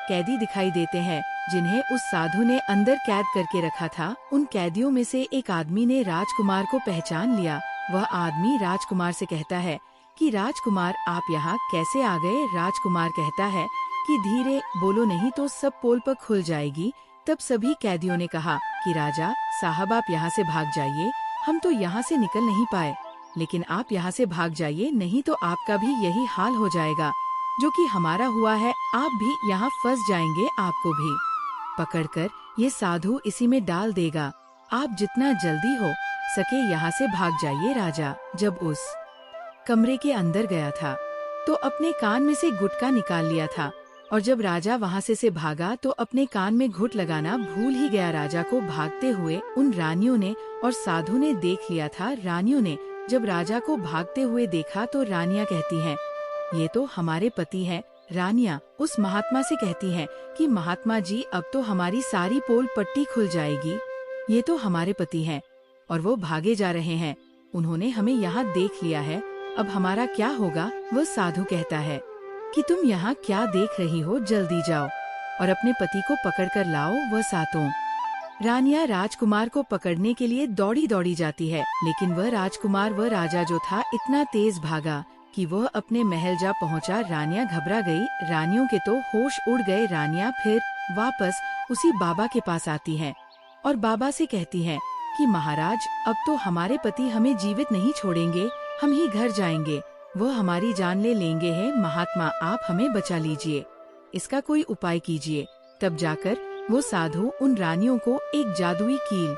कैदी दिखाई देते हैं जिन्हें उस साधु ने अंदर कैद करके रखा था। उन कैदियों में से एक आदमी ने राजकुमार को पहचान लिया। वह आदमी राजकुमार से कहता है कि राजकुमार आप यहाँ कैसे आ गए। राजकुमार कहता है कि धीरे बोलो नहीं तो सब पोल पर खुल जाएगी। तब सभी कैदियों ने कहा कि राजा साहब आप यहाँ से भाग जाइए, हम तो यहाँ से निकल नहीं पाए, लेकिन आप यहाँ से भाग जाइए नहीं तो आपका भी यही हाल हो जाएगा जो कि हमारा हुआ है। आप भी यहाँ फंस जाएंगे, आपको भी पकड़कर ये साधु इसी में डाल देगा। आप जितना जल्दी हो सके यहाँ से भाग जाइए। राजा जब उस कमरे के अंदर गया था तो अपने कान में से गुटका निकाल लिया था, और जब राजा वहाँ से भागा तो अपने कान में घुट लगाना भूल ही गया। राजा को भागते हुए उन रानियों ने और साधु ने देख लिया था। रानियों ने जब राजा को भागते हुए देखा तो रानियां कहती हैं, ये तो हमारे पति हैं। रानियां उस महात्मा से कहती हैं कि महात्मा जी अब तो हमारी सारी पोल पट्टी खुल जाएगी, ये तो हमारे पति हैं और वो भागे जा रहे हैं। उन्होंने हमें यहाँ देख लिया है, अब हमारा क्या होगा। वह साधु कहता है कि तुम यहाँ क्या देख रही हो, जल्दी जाओ और अपने पति को पकड़ कर लाओ। वह सातों रानियां राजकुमार को पकड़ने के लिए दौड़ी दौड़ी जाती है, लेकिन वह राजा जो था इतना तेज भागा कि वह अपने महल जा पहुंचा। रानियां घबरा गई, रानियों के तो होश उड़ गए। रानियां फिर वापस उसी बाबा के पास आती हैं और बाबा से कहती हैं कि महाराज अब तो हमारे पति हमें जीवित नहीं छोड़ेंगे, हम ही घर जाएंगे, वह हमारी जान ले लेंगे हैं। महात्मा आप हमें बचा लीजिए, इसका कोई उपाय कीजिए। तब जाकर वो साधु उन रानियों को एक जादुई कील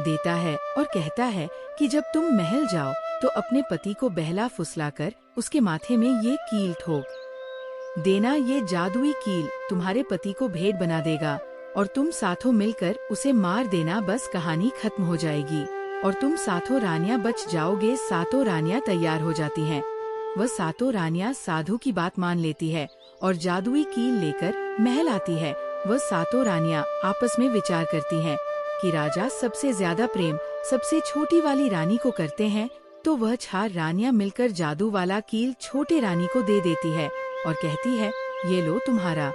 देता है और कहता है कि जब तुम महल जाओ तो अपने पति को बहला फुसलाकर उसके माथे में ये कील ठोक देना। ये जादुई कील तुम्हारे पति को भेंट बना देगा और तुम साथों मिलकर उसे मार देना, बस कहानी खत्म हो जाएगी और तुम सातों रानियां बच जाओगे। सातों रानियां तैयार हो जाती हैं। वह सातों रानियां साधु की बात मान लेती है और जादुई कील लेकर महल आती है। वह सातों रानियां आपस में विचार करती हैं कि राजा सबसे ज्यादा प्रेम सबसे छोटी वाली रानी को करते हैं, तो वह 6 रानियां मिलकर जादू वाला कील छोटे रानी को दे देती है और कहती है ये लो तुम्हारा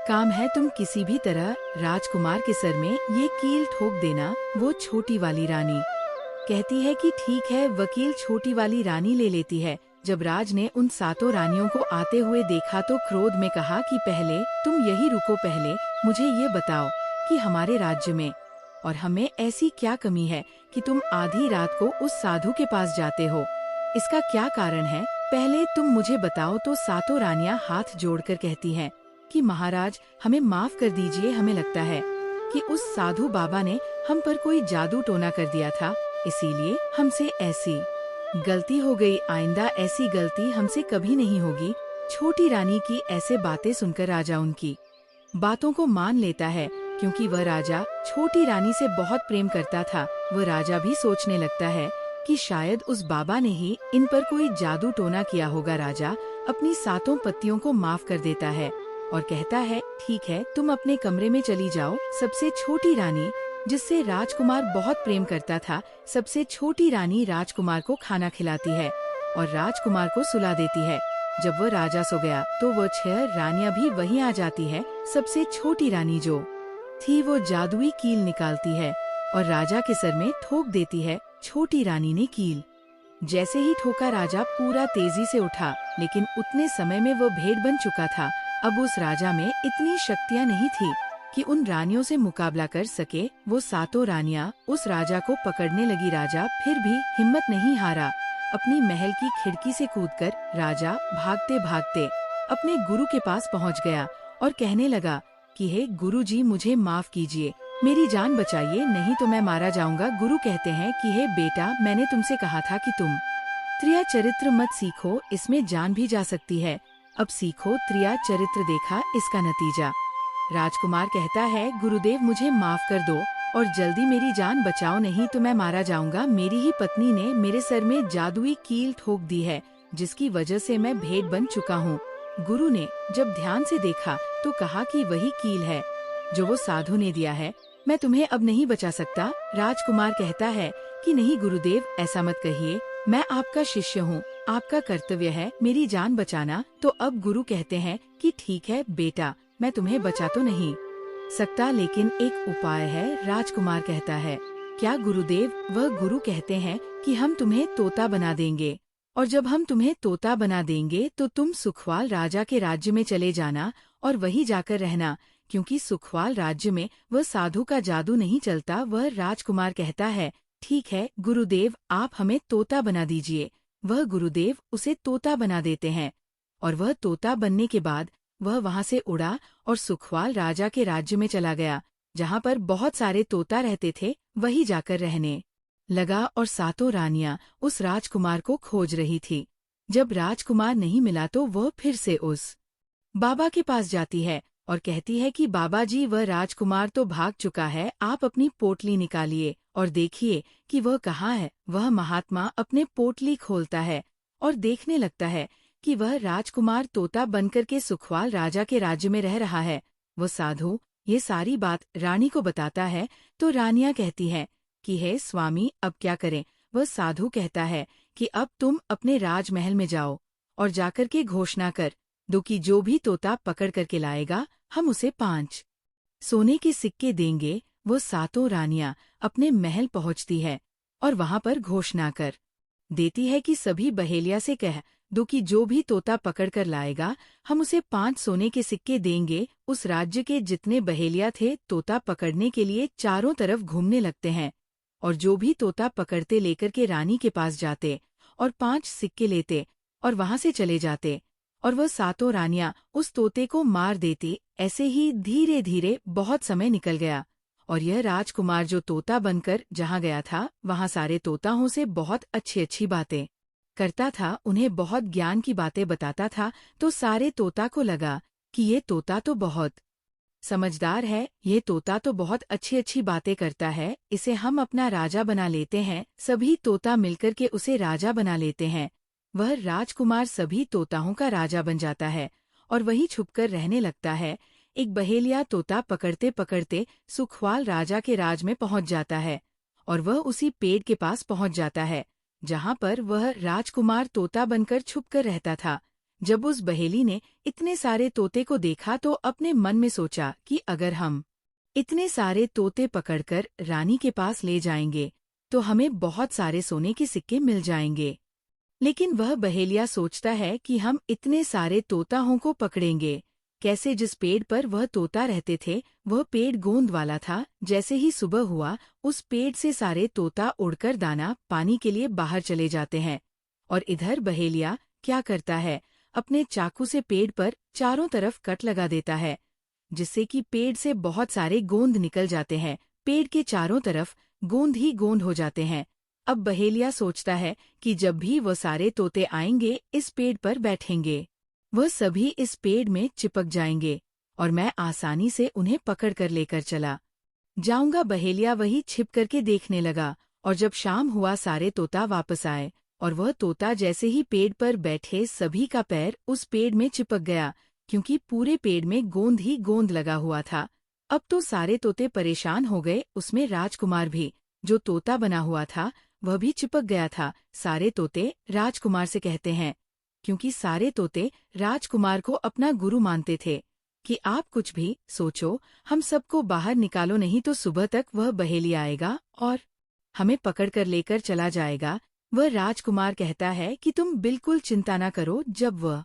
काम है, तुम किसी भी तरह राजकुमार के सर में ये कील ठोक देना। वो छोटी वाली रानी कहती है कि ठीक है। वकील छोटी वाली रानी ले लेती है। जब राज ने उन सातों रानियों को आते हुए देखा तो क्रोध में कहा कि पहले तुम यही रुको, पहले मुझे ये बताओ कि हमारे राज्य में और हमें ऐसी क्या कमी है कि तुम आधी रात को उस साधु के पास जाते हो, इसका क्या कारण है, पहले तुम मुझे बताओ। तो सातों रानियां हाथ जोड़कर कहती हैं कि महाराज हमें माफ कर दीजिए, हमें लगता है कि उस साधु बाबा ने हम पर कोई जादू टोना कर दिया था, इसीलिए हमसे ऐसी गलती हो गई, आइंदा ऐसी गलती हमसे कभी नहीं होगी। छोटी रानी की ऐसे बातें सुनकर राजा उनकी बातों को मान लेता है, क्योंकि वह राजा छोटी रानी से बहुत प्रेम करता था। वह राजा भी सोचने लगता है कि शायद उस बाबा ने ही इन पर कोई जादू टोना किया होगा। राजा अपनी सातों पत्नियों को माफ कर देता है और कहता है ठीक है, तुम अपने कमरे में चली जाओ। सबसे छोटी रानी जिससे राजकुमार बहुत प्रेम करता था, सबसे छोटी रानी राजकुमार को खाना खिलाती है और राजकुमार को सुला देती है। जब वह राजा सो गया तो वह 6 रानियां भी वहीं आ जाती है। सबसे छोटी रानी जो थी वो जादुई कील निकालती है और राजा के सर में ठोक देती है। छोटी रानी ने कील जैसे ही ठोका, राजा पूरा तेजी से उठा, लेकिन उतने समय में वह भेड़ बन चुका था। अब उस राजा में इतनी शक्तियाँ नहीं थी कि उन रानियों से मुकाबला कर सके। वो सातों रानियां उस राजा को पकड़ने लगी। राजा फिर भी हिम्मत नहीं हारा, अपनी महल की खिड़की से कूदकर राजा भागते भागते अपने गुरु के पास पहुंच गया और कहने लगा कि हे गुरु जी, मुझे माफ कीजिए, मेरी जान बचाइए, नहीं तो मैं मारा जाऊंगा। गुरु कहते हैं कि हे बेटा, मैंने तुमसे कहा था कि तुम त्रिया चरित्र मत सीखो, इसमें जान भी जा सकती है। अब सीखो त्रिया चरित्र, देखा इसका नतीजा। राजकुमार कहता है गुरुदेव मुझे माफ कर दो, और जल्दी मेरी जान बचाओ, नहीं तो मैं मारा जाऊंगा। मेरी ही पत्नी ने मेरे सर में जादुई कील ठोक दी है, जिसकी वजह से मैं भेंट बन चुका हूँ। गुरु ने जब ध्यान से देखा तो कहा कि वही कील है जो वो साधु ने दिया है। मैं तुम्हें अब नहीं बचा सकता। राजकुमार कहता है कि नहीं गुरुदेव, ऐसा मत कहिए, मैं आपका शिष्य हूँ, आपका कर्तव्य है मेरी जान बचाना। तो अब गुरु कहते हैं कि ठीक है बेटा, मैं तुम्हें बचा तो नहीं सकता, लेकिन एक उपाय है। राजकुमार कहता है, क्या गुरुदेव? वह गुरु कहते हैं कि हम तुम्हें तोता बना देंगे, और जब हम तुम्हें तोता बना देंगे तो तुम सुखवाल राजा के राज्य में चले जाना और वहीं जाकर रहना, क्योंकि सुखवाल राज्य में वह साधु का जादू नहीं चलता। वह राजकुमार कहता है, ठीक है गुरुदेव, आप हमें तोता बना दीजिए। वह गुरुदेव उसे तोता बना देते हैं, और वह तोता बनने के बाद वह वहां से उड़ा और सुखवाल राजा के राज्य में चला गया, जहां पर बहुत सारे तोता रहते थे। वहीं जाकर रहने लगा और सातों रानियां उस राजकुमार को खोज रही थी। जब राजकुमार नहीं मिला तो वह फिर से उस बाबा के पास जाती है और कहती है कि बाबा जी, वह राजकुमार तो भाग चुका है, आप अपनी पोटली निकालिए और देखिए कि वह कहाँ है। वह महात्मा अपने पोटली खोलता है और देखने लगता है कि वह राजकुमार तोता बनकर के सुखवाल राजा के राज्य में रह रहा है। वह साधु ये सारी बात रानी को बताता है तो रानियां कहती हैं कि हे स्वामी, अब क्या करें? वह साधु कहता है कि अब तुम अपने राजमहल में जाओ और जाकर के घोषणा कर दो कि जो भी तोता पकड़ करके लाएगा, हम उसे 5 सोने के सिक्के देंगे। वो सातों रानियां अपने महल पहुंचती है और वहां पर घोषणा कर देती है कि सभी बहेलिया से कह दो कि जो भी तोता पकड़ कर लाएगा, हम उसे 5 सोने के सिक्के देंगे। उस राज्य के जितने बहेलिया थे तोता पकड़ने के लिए चारों तरफ घूमने लगते हैं, और जो भी तोता पकड़ते लेकर के रानी के पास जाते और 5 सिक्के लेते और वहां से चले जाते, और वह सातों रानियां उस तोते को मार देती। ऐसे ही धीरे धीरे बहुत समय निकल गया, और यह राजकुमार जो तोता बनकर जहां गया था, वहां सारे तोताओं से बहुत अच्छी अच्छी बातें करता था, उन्हें बहुत ज्ञान की बातें बताता था। तो सारे तोता को लगा कि ये तोता तो बहुत समझदार है, ये तोता तो बहुत अच्छी अच्छी बातें करता है, इसे हम अपना राजा बना लेते हैं। सभी तोता मिलकर के उसे राजा बना लेते हैं। वह राजकुमार सभी तोताओं का राजा बन जाता है और वहीं छुपकर रहने लगता है। एक बहेलिया तोता पकड़ते पकड़ते सुखवाल राजा के राज में पहुंच जाता है, और वह उसी पेड़ के पास पहुंच जाता है जहां पर वह राजकुमार तोता बनकर छुपकर रहता था। जब उस बहेली ने इतने सारे तोते को देखा तो अपने मन में सोचा कि अगर हम इतने सारे तोते पकड़कर रानी के पास ले जाएंगे तो हमें बहुत सारे सोने के सिक्के मिल जाएंगे। लेकिन वह बहेलिया सोचता है कि हम इतने सारे तोताओं को पकड़ेंगे कैसे? जिस पेड़ पर वह तोता रहते थे वह पेड़ गोंद वाला था। जैसे ही सुबह हुआ, उस पेड़ से सारे तोता उड़कर दाना पानी के लिए बाहर चले जाते हैं, और इधर बहेलिया क्या करता है, अपने चाकू से पेड़ पर चारों तरफ कट लगा देता है, जिससे कि पेड़ से बहुत सारे गोंद निकल जाते हैं। पेड़ के चारों तरफ गोंद ही गोंद हो जाते हैं। अब बहेलिया सोचता है कि जब भी वो सारे तोते आएंगे, इस पेड़ पर बैठेंगे, वह सभी इस पेड़ में चिपक जाएंगे और मैं आसानी से उन्हें पकड़ कर लेकर चला जाऊंगा। बहेलिया वही छिप करके देखने लगा, और जब शाम हुआ सारे तोता वापस आए, और वह तोता जैसे ही पेड़ पर बैठे सभी का पैर उस पेड़ में चिपक गया, क्योंकि पूरे पेड़ में गोंद ही गोंद लगा हुआ था। अब तो सारे तोते परेशान हो गए, उसमें राजकुमार भी, जो तोता बना हुआ था, वह भी चिपक गया था। सारे तोते राजकुमार से कहते हैं, क्योंकि सारे तोते राजकुमार को अपना गुरु मानते थे, कि आप कुछ भी सोचो, हम सबको बाहर निकालो, नहीं तो सुबह तक वह बहेलिया आएगा और हमें पकड़कर लेकर चला जाएगा। वह राजकुमार कहता है कि तुम बिल्कुल चिंता न करो, जब वह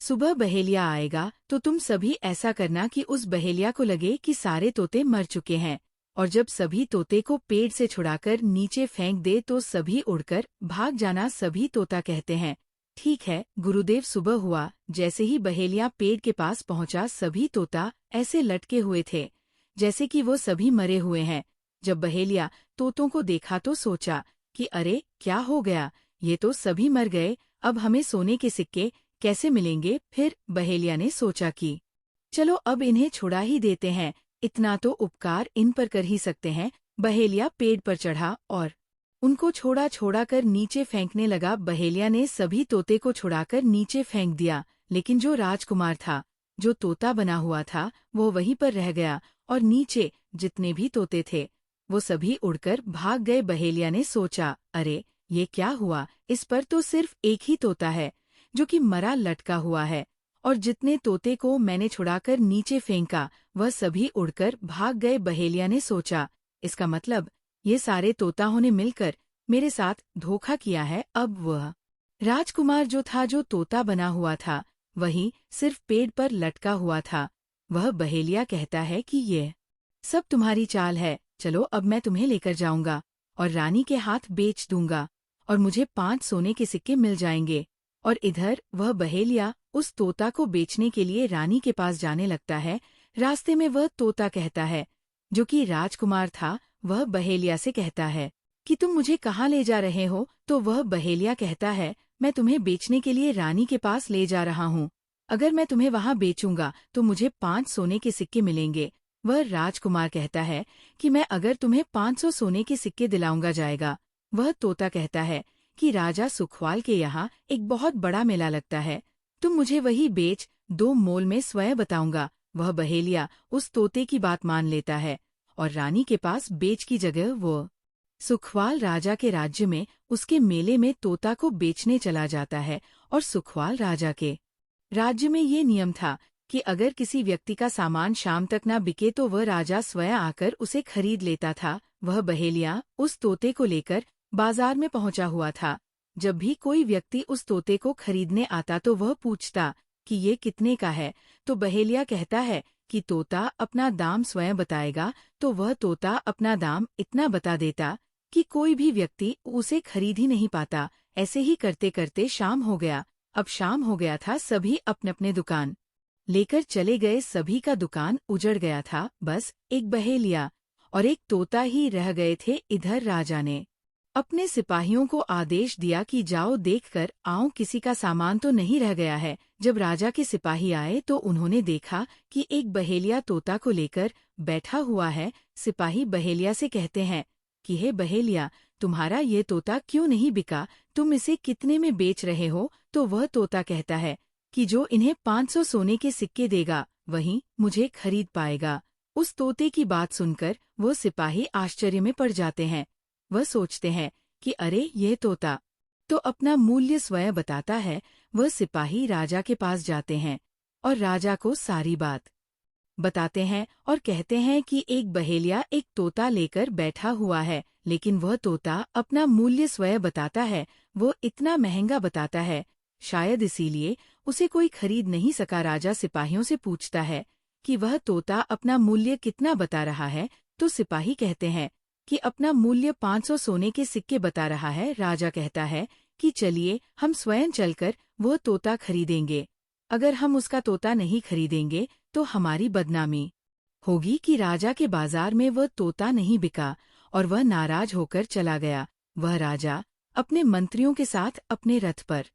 सुबह बहेलिया आएगा तो तुम सभी ऐसा करना कि उस बहेलिया को लगे कि सारे तोते मर चुके हैं, और जब सभी तोते को पेड़ से छुड़ाकर नीचे फेंक दे तो सभी उड़कर भाग जाना। सभी तोता कहते हैं, ठीक है गुरुदेव। सुबह हुआ, जैसे ही बहेलिया पेड़ के पास पहुंचा, सभी तोता ऐसे लटके हुए थे जैसे कि वो सभी मरे हुए हैं। जब बहेलिया तोतों को देखा तो सोचा कि अरे क्या हो गया, ये तो सभी मर गए, अब हमें सोने के सिक्के कैसे मिलेंगे? फिर बहेलिया ने सोचा कि चलो अब इन्हें छुड़ा ही देते हैं। इतना तो उपकार इन पर कर ही सकते हैं। बहेलिया पेड़ पर चढ़ा और उनको छोड़ा छोड़ा कर नीचे फेंकने लगा। बहेलिया ने सभी तोते को छुड़ाकर नीचे फेंक दिया, लेकिन जो राजकुमार था, जो तोता बना हुआ था, वो वहीं पर रह गया और नीचे जितने भी तोते थे वो सभी उड़कर भाग गए। बहेलिया ने सोचा, अरे ये क्या हुआ, इस पर तो सिर्फ एक ही तोता है जो कि मरा लटका हुआ है, और जितने तोते को मैंने छुड़ाकर नीचे फेंका वह सभी उड़कर भाग गए। बहेलिया ने सोचा, इसका मतलब ये सारे तोताओं ने मिलकर मेरे साथ धोखा किया है। अब वह राजकुमार जो था, जो तोता बना हुआ था, वही सिर्फ पेड़ पर लटका हुआ था। वह बहेलिया कहता है कि ये सब तुम्हारी चाल है, चलो अब मैं तुम्हें लेकर जाऊंगा और रानी के हाथ बेच दूंगा और मुझे 5 सोने के सिक्के मिल जाएंगे। और इधर वह बहेलिया उस तोता को बेचने के लिए रानी के पास जाने लगता है। रास्ते में वह तोता कहता है, जो कि राजकुमार था, वह बहेलिया से कहता है कि तुम मुझे कहाँ ले जा रहे हो? तो वह बहेलिया कहता है, मैं तुम्हें बेचने के लिए रानी के पास ले जा रहा हूँ। अगर मैं तुम्हें वहाँ बेचूंगा तो मुझे 5 सोने के सिक्के मिलेंगे। वह राजकुमार कहता है कि मैं अगर तुम्हें 500 सोने के सिक्के दिलाऊंगा जाएगा। वह तोता कहता है कि राजा सुखवाल के यहाँ एक बहुत बड़ा मेला लगता है, तुम मुझे वही बेच दो, मोल में स्वयं बताऊंगा। वह बहेलिया उस तोते की बात मान लेता है और रानी के पास बेच की जगह वो सुखवाल राजा के राज्य में उसके मेले में तोता को बेचने चला जाता है। और सुखवाल राजा के राज्य में ये नियम था कि अगर किसी व्यक्ति का सामान शाम तक न बिके तो वह राजा स्वयं आकर उसे खरीद लेता था। वह बहेलिया उस तोते को लेकर बाजार में पहुंचा हुआ था। जब भी कोई व्यक्ति उस तोते को खरीदने आता तो वह पूछता कि ये कितने का है, तो बहेलिया कहता है कि तोता अपना दाम स्वयं बताएगा। तो वह तोता अपना दाम इतना बता देता कि कोई भी व्यक्ति उसे खरीद ही नहीं पाता। ऐसे ही करते करते शाम हो गया। अब शाम हो गया था, सभी अपने अपने दुकान लेकर चले गए। सभी का दुकान उजड़ गया था, बस एक बहेलिया और एक तोता ही रह गए थे। इधर राजा ने अपने सिपाहियों को आदेश दिया कि जाओ देखकर आओ किसी का सामान तो नहीं रह गया है। जब राजा के सिपाही आए तो उन्होंने देखा कि एक बहेलिया तोता को लेकर बैठा हुआ है। सिपाही बहेलिया से कहते हैं कि हे बहेलिया, तुम्हारा ये तोता क्यों नहीं बिका? तुम इसे कितने में बेच रहे हो? तो वह तोता कहता है कि जो इन्हें 500 सोने के सिक्के देगा वही मुझे खरीद पाएगा। उस तोते की बात सुनकर वो सिपाही आश्चर्य में पड़ जाते हैं। वह सोचते हैं कि अरे ये तोता तो अपना मूल्य स्वयं बताता है। वह सिपाही राजा के पास जाते हैं और राजा को सारी बात बताते हैं और कहते हैं कि एक बहेलिया एक तोता लेकर बैठा हुआ है, लेकिन वह तोता अपना मूल्य स्वयं बताता है। वो इतना महंगा बताता है, शायद इसीलिए उसे कोई खरीद नहीं सका। राजा सिपाहियों से पूछता है कि वह तोता अपना मूल्य कितना बता रहा है। तो सिपाही कहते हैं कि अपना मूल्य 500 सोने के सिक्के बता रहा है। राजा कहता है कि चलिए हम स्वयं चलकर वह तोता खरीदेंगे। अगर हम उसका तोता नहीं खरीदेंगे तो हमारी बदनामी होगी कि राजा के बाजार में वह तोता नहीं बिका। और वह नाराज होकर चला गया। वह राजा अपने मंत्रियों के साथ अपने रथ पर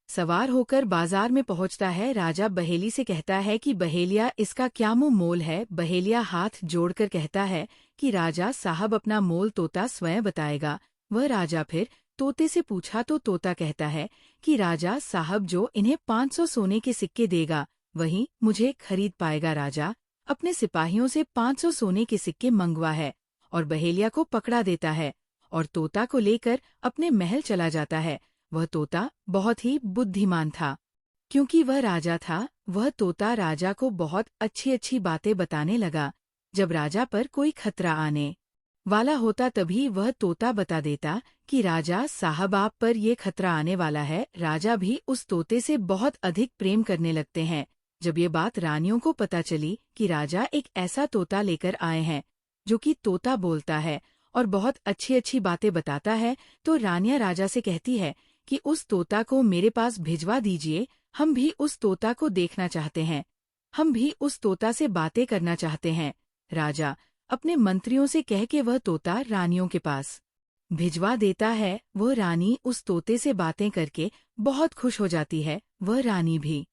सवार होकर बाजार में पहुंचता है। राजा बहेली से कहता है कि बहेलिया, इसका क्या मुंह मोल है? बहेलिया हाथ जोड़कर कहता है कि राजा साहब, अपना मोल तोता स्वयं बताएगा। वह राजा फिर तोते से पूछा तो तोता कहता है कि राजा साहब, जो इन्हें 500 सोने के सिक्के देगा वही मुझे खरीद पाएगा। राजा अपने सिपाहियों से 500 सोने के सिक्के मंगवा है और बहेलिया को पकड़ा देता है और तोता को लेकर अपने महल चला जाता है। वह तोता बहुत ही बुद्धिमान था, क्योंकि वह राजा था। वह तोता राजा को बहुत अच्छी अच्छी बातें बताने लगा। जब राजा पर कोई खतरा आने वाला होता तभी वह तोता बता देता कि राजा साहब, आप पर ये खतरा आने वाला है। राजा भी उस तोते से बहुत अधिक प्रेम करने लगते हैं। जब ये बात रानियों को पता चली कि राजा एक ऐसा तोता लेकर आए हैं जो कि तोता बोलता है और बहुत अच्छी अच्छी बातें बताता है, तो रानियां राजा से कहती है कि उस तोता को मेरे पास भिजवा दीजिए। हम भी उस तोता को देखना चाहते हैं, हम भी उस तोता से बातें करना चाहते हैं। राजा अपने मंत्रियों से कह के वह तोता रानियों के पास भिजवा देता है। वह रानी उस तोते से बातें करके बहुत खुश हो जाती है। वह रानी भी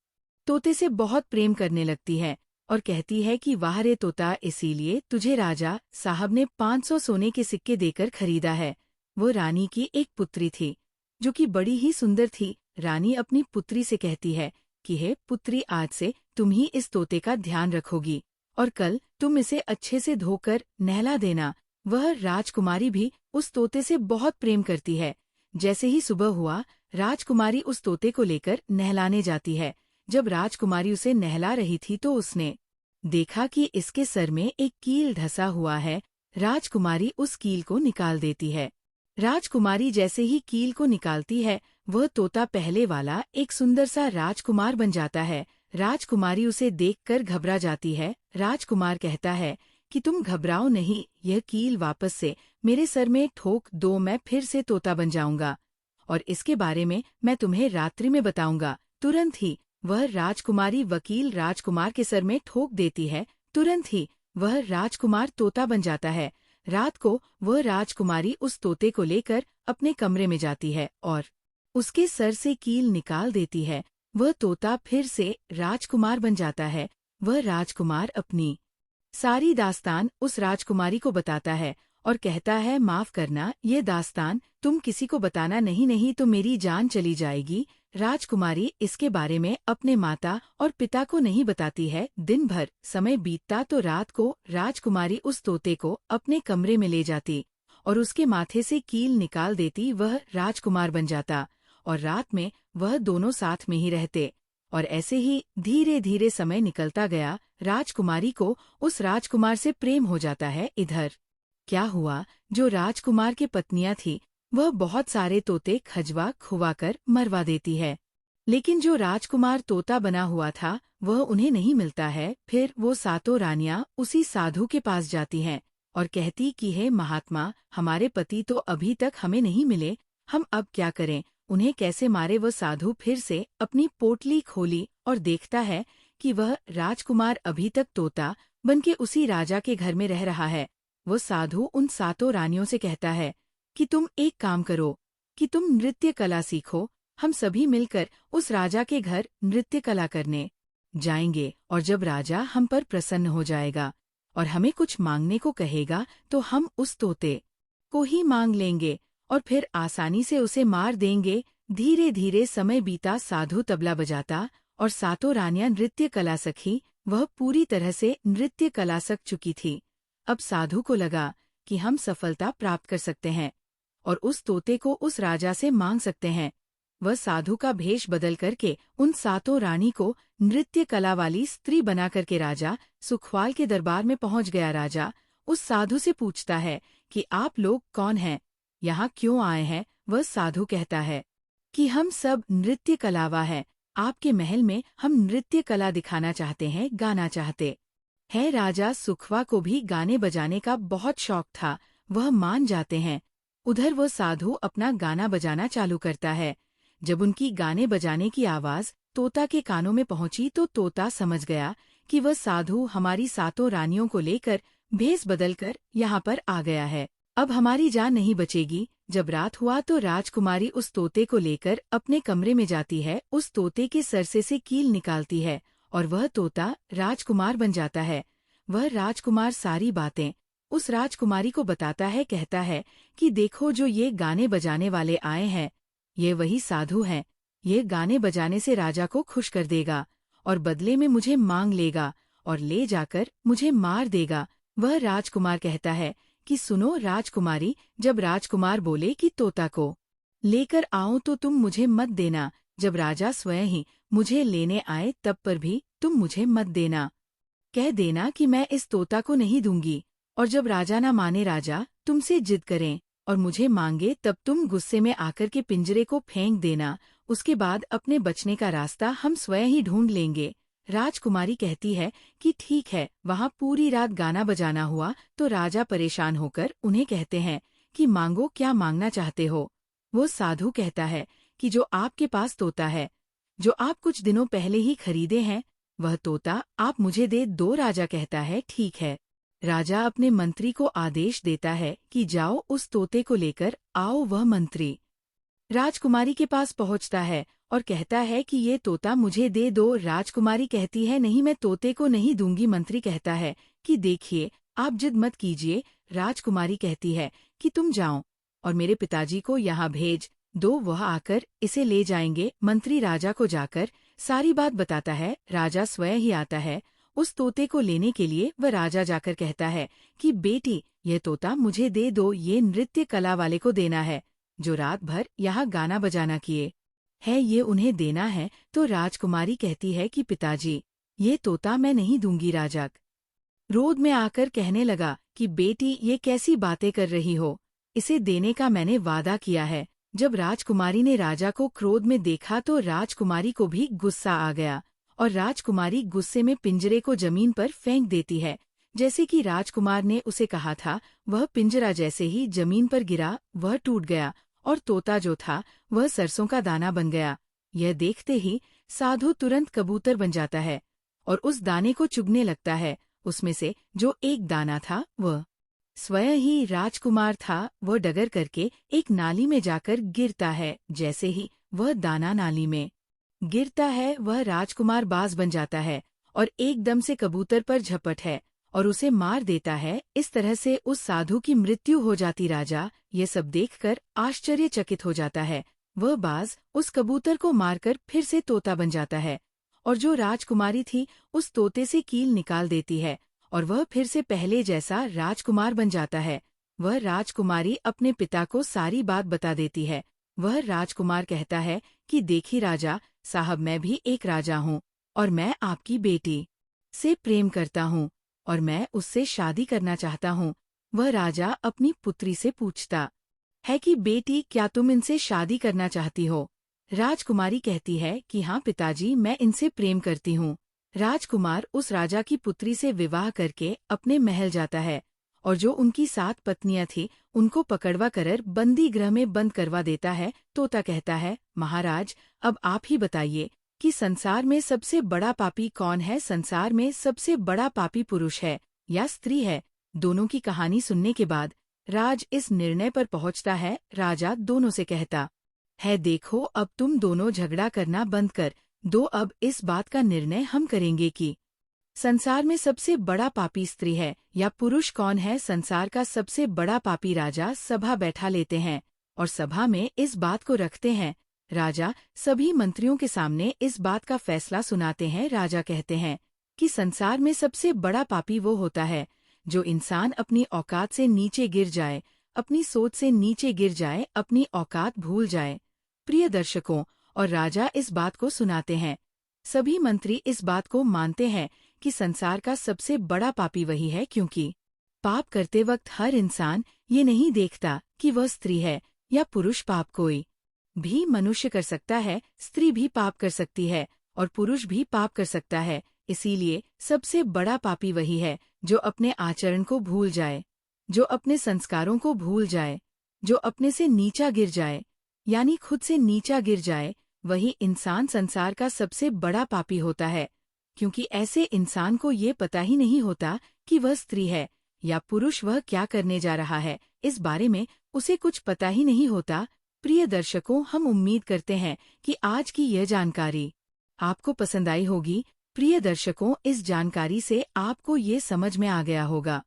तोते से बहुत प्रेम करने लगती है और कहती है कि वाह रे तोता, इसीलिए तुझे राजा साहब ने 500 सोने के सिक्के देकर खरीदा है। वो रानी की एक पुत्री थी जो कि बड़ी ही सुंदर थी। रानी अपनी पुत्री से कहती है कि हे पुत्री, आज से तुम ही इस तोते का ध्यान रखोगी और कल तुम इसे अच्छे से धोकर नहला देना। वह राजकुमारी भी उस तोते से बहुत प्रेम करती है। जैसे ही सुबह हुआ, राजकुमारी उस तोते को लेकर नहलाने जाती है। जब राजकुमारी उसे नहला रही थी तो उसने देखा कि इसके सर में एक कील धंसा हुआ है। राजकुमारी उस कील को निकाल देती है। राजकुमारी जैसे ही कील को निकालती है, वह तोता पहले वाला एक सुंदर सा राजकुमार बन जाता है। राजकुमारी उसे देखकर घबरा जाती है। राजकुमार कहता है कि तुम घबराओ नहीं, यह कील वापस से मेरे सर में ठोक दो, मैं फिर से तोता बन जाऊंगा और इसके बारे में मैं तुम्हें रात्रि में बताऊंगा। तुरंत ही वह राजकुमारी वकील राजकुमार के सर में ठोक देती है। तुरंत ही वह राजकुमार तोता बन जाता है। रात को वह राजकुमारी उस तोते को लेकर अपने कमरे में जाती है और उसके सर से कील निकाल देती है। वह तोता फिर से राजकुमार बन जाता है। वह राजकुमार अपनी सारी दास्तान उस राजकुमारी को बताता है और कहता है, माफ करना, ये दास्तान तुम किसी को बताना नहीं तो मेरी जान चली जाएगी। राजकुमारी इसके बारे में अपने माता और पिता को नहीं बताती है। दिन भर समय बीतता तो रात को राजकुमारी उस तोते को अपने कमरे में ले जाती और उसके माथे से कील निकाल देती। वह राजकुमार बन जाता और रात में वह दोनों साथ में ही रहते और ऐसे ही धीरे धीरे समय निकलता गया। राजकुमारी को उस राजकुमार से प्रेम हो जाता है। इधर क्या हुआ, जो राजकुमार की पत्नियां थी वह बहुत सारे तोते खजवा खुवाकर मरवा देती है, लेकिन जो राजकुमार तोता बना हुआ था वह उन्हें नहीं मिलता है। फिर वो सातों रानियां उसी साधु के पास जाती हैं और कहती कि हे महात्मा, हमारे पति तो अभी तक हमें नहीं मिले, हम अब क्या करें, उन्हें कैसे मारे। वह साधु फिर से अपनी पोटली खोली और देखता है कि वह राजकुमार अभी तक तोता बनके उसी राजा के घर में रह रहा है। वो साधु उन सातों रानियों से कहता है कि तुम एक काम करो कि तुम नृत्य कला सीखो, हम सभी मिलकर उस राजा के घर नृत्य कला करने जाएंगे और जब राजा हम पर प्रसन्न हो जाएगा और हमें कुछ मांगने को कहेगा तो हम उस तोते को ही मांग लेंगे और फिर आसानी से उसे मार देंगे। धीरे धीरे समय बीता, साधु तबला बजाता और सातों रानियां नृत्य कला सखी। वह पूरी तरह से नृत्य कला सीख चुकी थी। अब साधु को लगा कि हम सफलता प्राप्त कर सकते हैं और उस तोते को उस राजा से मांग सकते हैं। वह साधु का भेष बदल करके उन सातों रानी को नृत्य कला वाली स्त्री बना करके राजा सुखवाल के दरबार में पहुंच गया। राजा उस साधु से पूछता है कि आप लोग कौन हैं, यहाँ क्यों आए हैं। वह साधु कहता है कि हम सब नृत्य कलावा हैं, आपके महल में हम नृत्य कला दिखाना चाहते हैं, गाना चाहते है। राजा सुखवा को भी गाने बजाने का बहुत शौक था, वह मान जाते हैं। उधर वो साधु अपना गाना बजाना चालू करता है। जब उनकी गाने बजाने की आवाज तोता के कानों में पहुंची तो तोता समझ गया कि वह साधु हमारी सातों रानियों को लेकर भेष बदलकर यहाँ पर आ गया है, अब हमारी जान नहीं बचेगी। जब रात हुआ तो राजकुमारी उस तोते को लेकर अपने कमरे में जाती है, उस तोते के सरसे से कील निकालती है और वह तोता राजकुमार बन जाता है। वह राजकुमार सारी बातें उस राजकुमारी को बताता है, कहता है कि देखो, जो ये गाने बजाने वाले आए हैं ये वही साधु हैं। ये गाने बजाने से राजा को खुश कर देगा और बदले में मुझे मांग लेगा और ले जाकर मुझे मार देगा। वह राजकुमार कहता है कि सुनो राजकुमारी, जब राजकुमार बोले कि तोता को लेकर आओ तो तुम मुझे मत देना, जब राजा स्वयं ही मुझे लेने आए तब पर भी तुम मुझे मत देना। कह देना कि मैं इस तोता को नहीं दूंगी और जब राजा ना माने, राजा तुमसे जिद करें और मुझे मांगे, तब तुम गुस्से में आकर के पिंजरे को फेंक देना। उसके बाद अपने बचने का रास्ता हम स्वयं ही ढूंढ लेंगे। राजकुमारी कहती है कि ठीक है। वहाँ पूरी रात गाना बजाना हुआ तो राजा परेशान होकर उन्हें कहते हैं कि मांगो, क्या मांगना चाहते हो। वो साधु कहता है कि जो आपके पास तोता है, जो आप कुछ दिनों पहले ही खरीदे हैं, वह तोता आप मुझे दे दो। राजा कहता है ठीक है। राजा अपने मंत्री को आदेश देता है कि जाओ उस तोते को लेकर आओ। वह मंत्री राजकुमारी के पास पहुंचता है और कहता है कि ये तोता मुझे दे दो। राजकुमारी कहती है नहीं, मैं तोते को नहीं दूंगी। मंत्री कहता है कि देखिए, आप जिद मत कीजिए। राजकुमारी कहती है कि तुम जाओ और मेरे पिताजी को यहाँ भेज दो, वह आकर इसे ले जाएंगे। मंत्री राजा को जाकर सारी बात बताता है। राजा स्वयं ही आता है उस तोते को लेने के लिए। वह राजा जाकर कहता है कि बेटी, यह तोता मुझे दे दो, ये नृत्य कला वाले को देना है जो रात भर यहाँ गाना बजाना किए है, ये उन्हें देना है। तो राजकुमारी कहती है कि पिताजी, ये तोता मैं नहीं दूंगी। राजा क्रोध में आकर कहने लगा कि बेटी, ये कैसी बातें कर रही हो, इसे देने का मैंने वादा किया है। जब राजकुमारी ने राजा को क्रोध में देखा तो राजकुमारी को भी गुस्सा आ गया और राजकुमारी गुस्से में पिंजरे को जमीन पर फेंक देती है। जैसे कि राजकुमार ने उसे कहा था, वह पिंजरा जैसे ही जमीन पर गिरा वह टूट गया और तोता जो था वह सरसों का दाना बन गया। यह देखते ही साधु तुरंत कबूतर बन जाता है और उस दाने को चुगने लगता है। उसमें से जो एक दाना था वह स्वयं ही राजकुमार था। वह डगर करके एक नाली में जाकर गिरता है। जैसे ही वह दाना नाली में गिरता है वह राजकुमार बाज बन जाता है और एकदम से कबूतर पर झपट है और उसे मार देता है। इस तरह से उस साधु की मृत्यु हो जाती। राजा ये सब देखकर आश्चर्यचकित हो जाता है। वह बाज उस कबूतर को मारकर फिर से तोता बन जाता है और जो राजकुमारी थी उस तोते से कील निकाल देती है और वह फिर से पहले जैसा राजकुमार बन जाता है। वह राजकुमारी अपने पिता को सारी बात बता देती है। वह राजकुमार कहता है कि देखिए राजा साहब, मैं भी एक राजा हूँ और मैं आपकी बेटी से प्रेम करता हूँ और मैं उससे शादी करना चाहता हूँ। वह राजा अपनी पुत्री से पूछता है कि बेटी, क्या तुम इनसे शादी करना चाहती हो? राजकुमारी कहती है कि हाँ पिताजी, मैं इनसे प्रेम करती हूँ। राजकुमार उस राजा की पुत्री से विवाह करके अपने महल जाता है और जो उनकी 7 पत्नियां थी उनको पकड़वा कर बंदी गृह में बंद करवा देता है। तोता कहता है, महाराज अब आप ही बताइए कि संसार में सबसे बड़ा पापी कौन है? संसार में सबसे बड़ा पापी पुरुष है या स्त्री है? दोनों की कहानी सुनने के बाद राज इस निर्णय पर पहुंचता है। राजा दोनों से कहता है, देखो अब तुम दोनों झगड़ा करना बंद कर दो। अब इस बात का निर्णय हम करेंगे कि संसार में सबसे बड़ा पापी स्त्री है या पुरुष कौन है? संसार का सबसे बड़ा पापी। राजा सभा बैठा लेते हैं और सभा में इस बात को रखते हैं। राजा सभी मंत्रियों के सामने इस बात का फैसला सुनाते हैं। राजा कहते हैं कि संसार में सबसे बड़ा पापी वो होता है जो इंसान अपनी औकात से नीचे गिर जाए, अपनी सोच से नीचे गिर जाए, अपनी औकात भूल जाए। प्रिय दर्शकों, और राजा इस बात को सुनाते हैं। सभी मंत्री इस बात को मानते हैं कि संसार का सबसे बड़ा पापी वही है, क्योंकि पाप करते वक्त हर इंसान ये नहीं देखता कि वह स्त्री है या पुरुष। पाप कोई भी मनुष्य कर सकता है, स्त्री भी पाप कर सकती है और पुरुष भी पाप कर सकता है। इसीलिए सबसे बड़ा पापी वही है जो अपने आचरण को भूल जाए, जो अपने संस्कारों को भूल जाए, जो अपने से नीचा गिर जाए, यानी खुद से नीचा गिर जाए। वही इंसान संसार का सबसे बड़ा पापी होता है, क्योंकि ऐसे इंसान को ये पता ही नहीं होता कि वह स्त्री है या पुरुष, वह क्या करने जा रहा है इस बारे में उसे कुछ पता ही नहीं होता। प्रिय दर्शकों, हम उम्मीद करते हैं कि आज की यह जानकारी आपको पसंद आई होगी। प्रिय दर्शकों, इस जानकारी से आपको ये समझ में आ गया होगा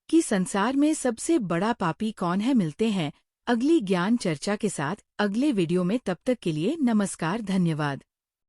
कि संसार में सबसे बड़ा पापी कौन है। मिलते हैं अगली ज्ञान चर्चा के साथ अगले वीडियो में। तब तक के लिए नमस्कार, धन्यवाद।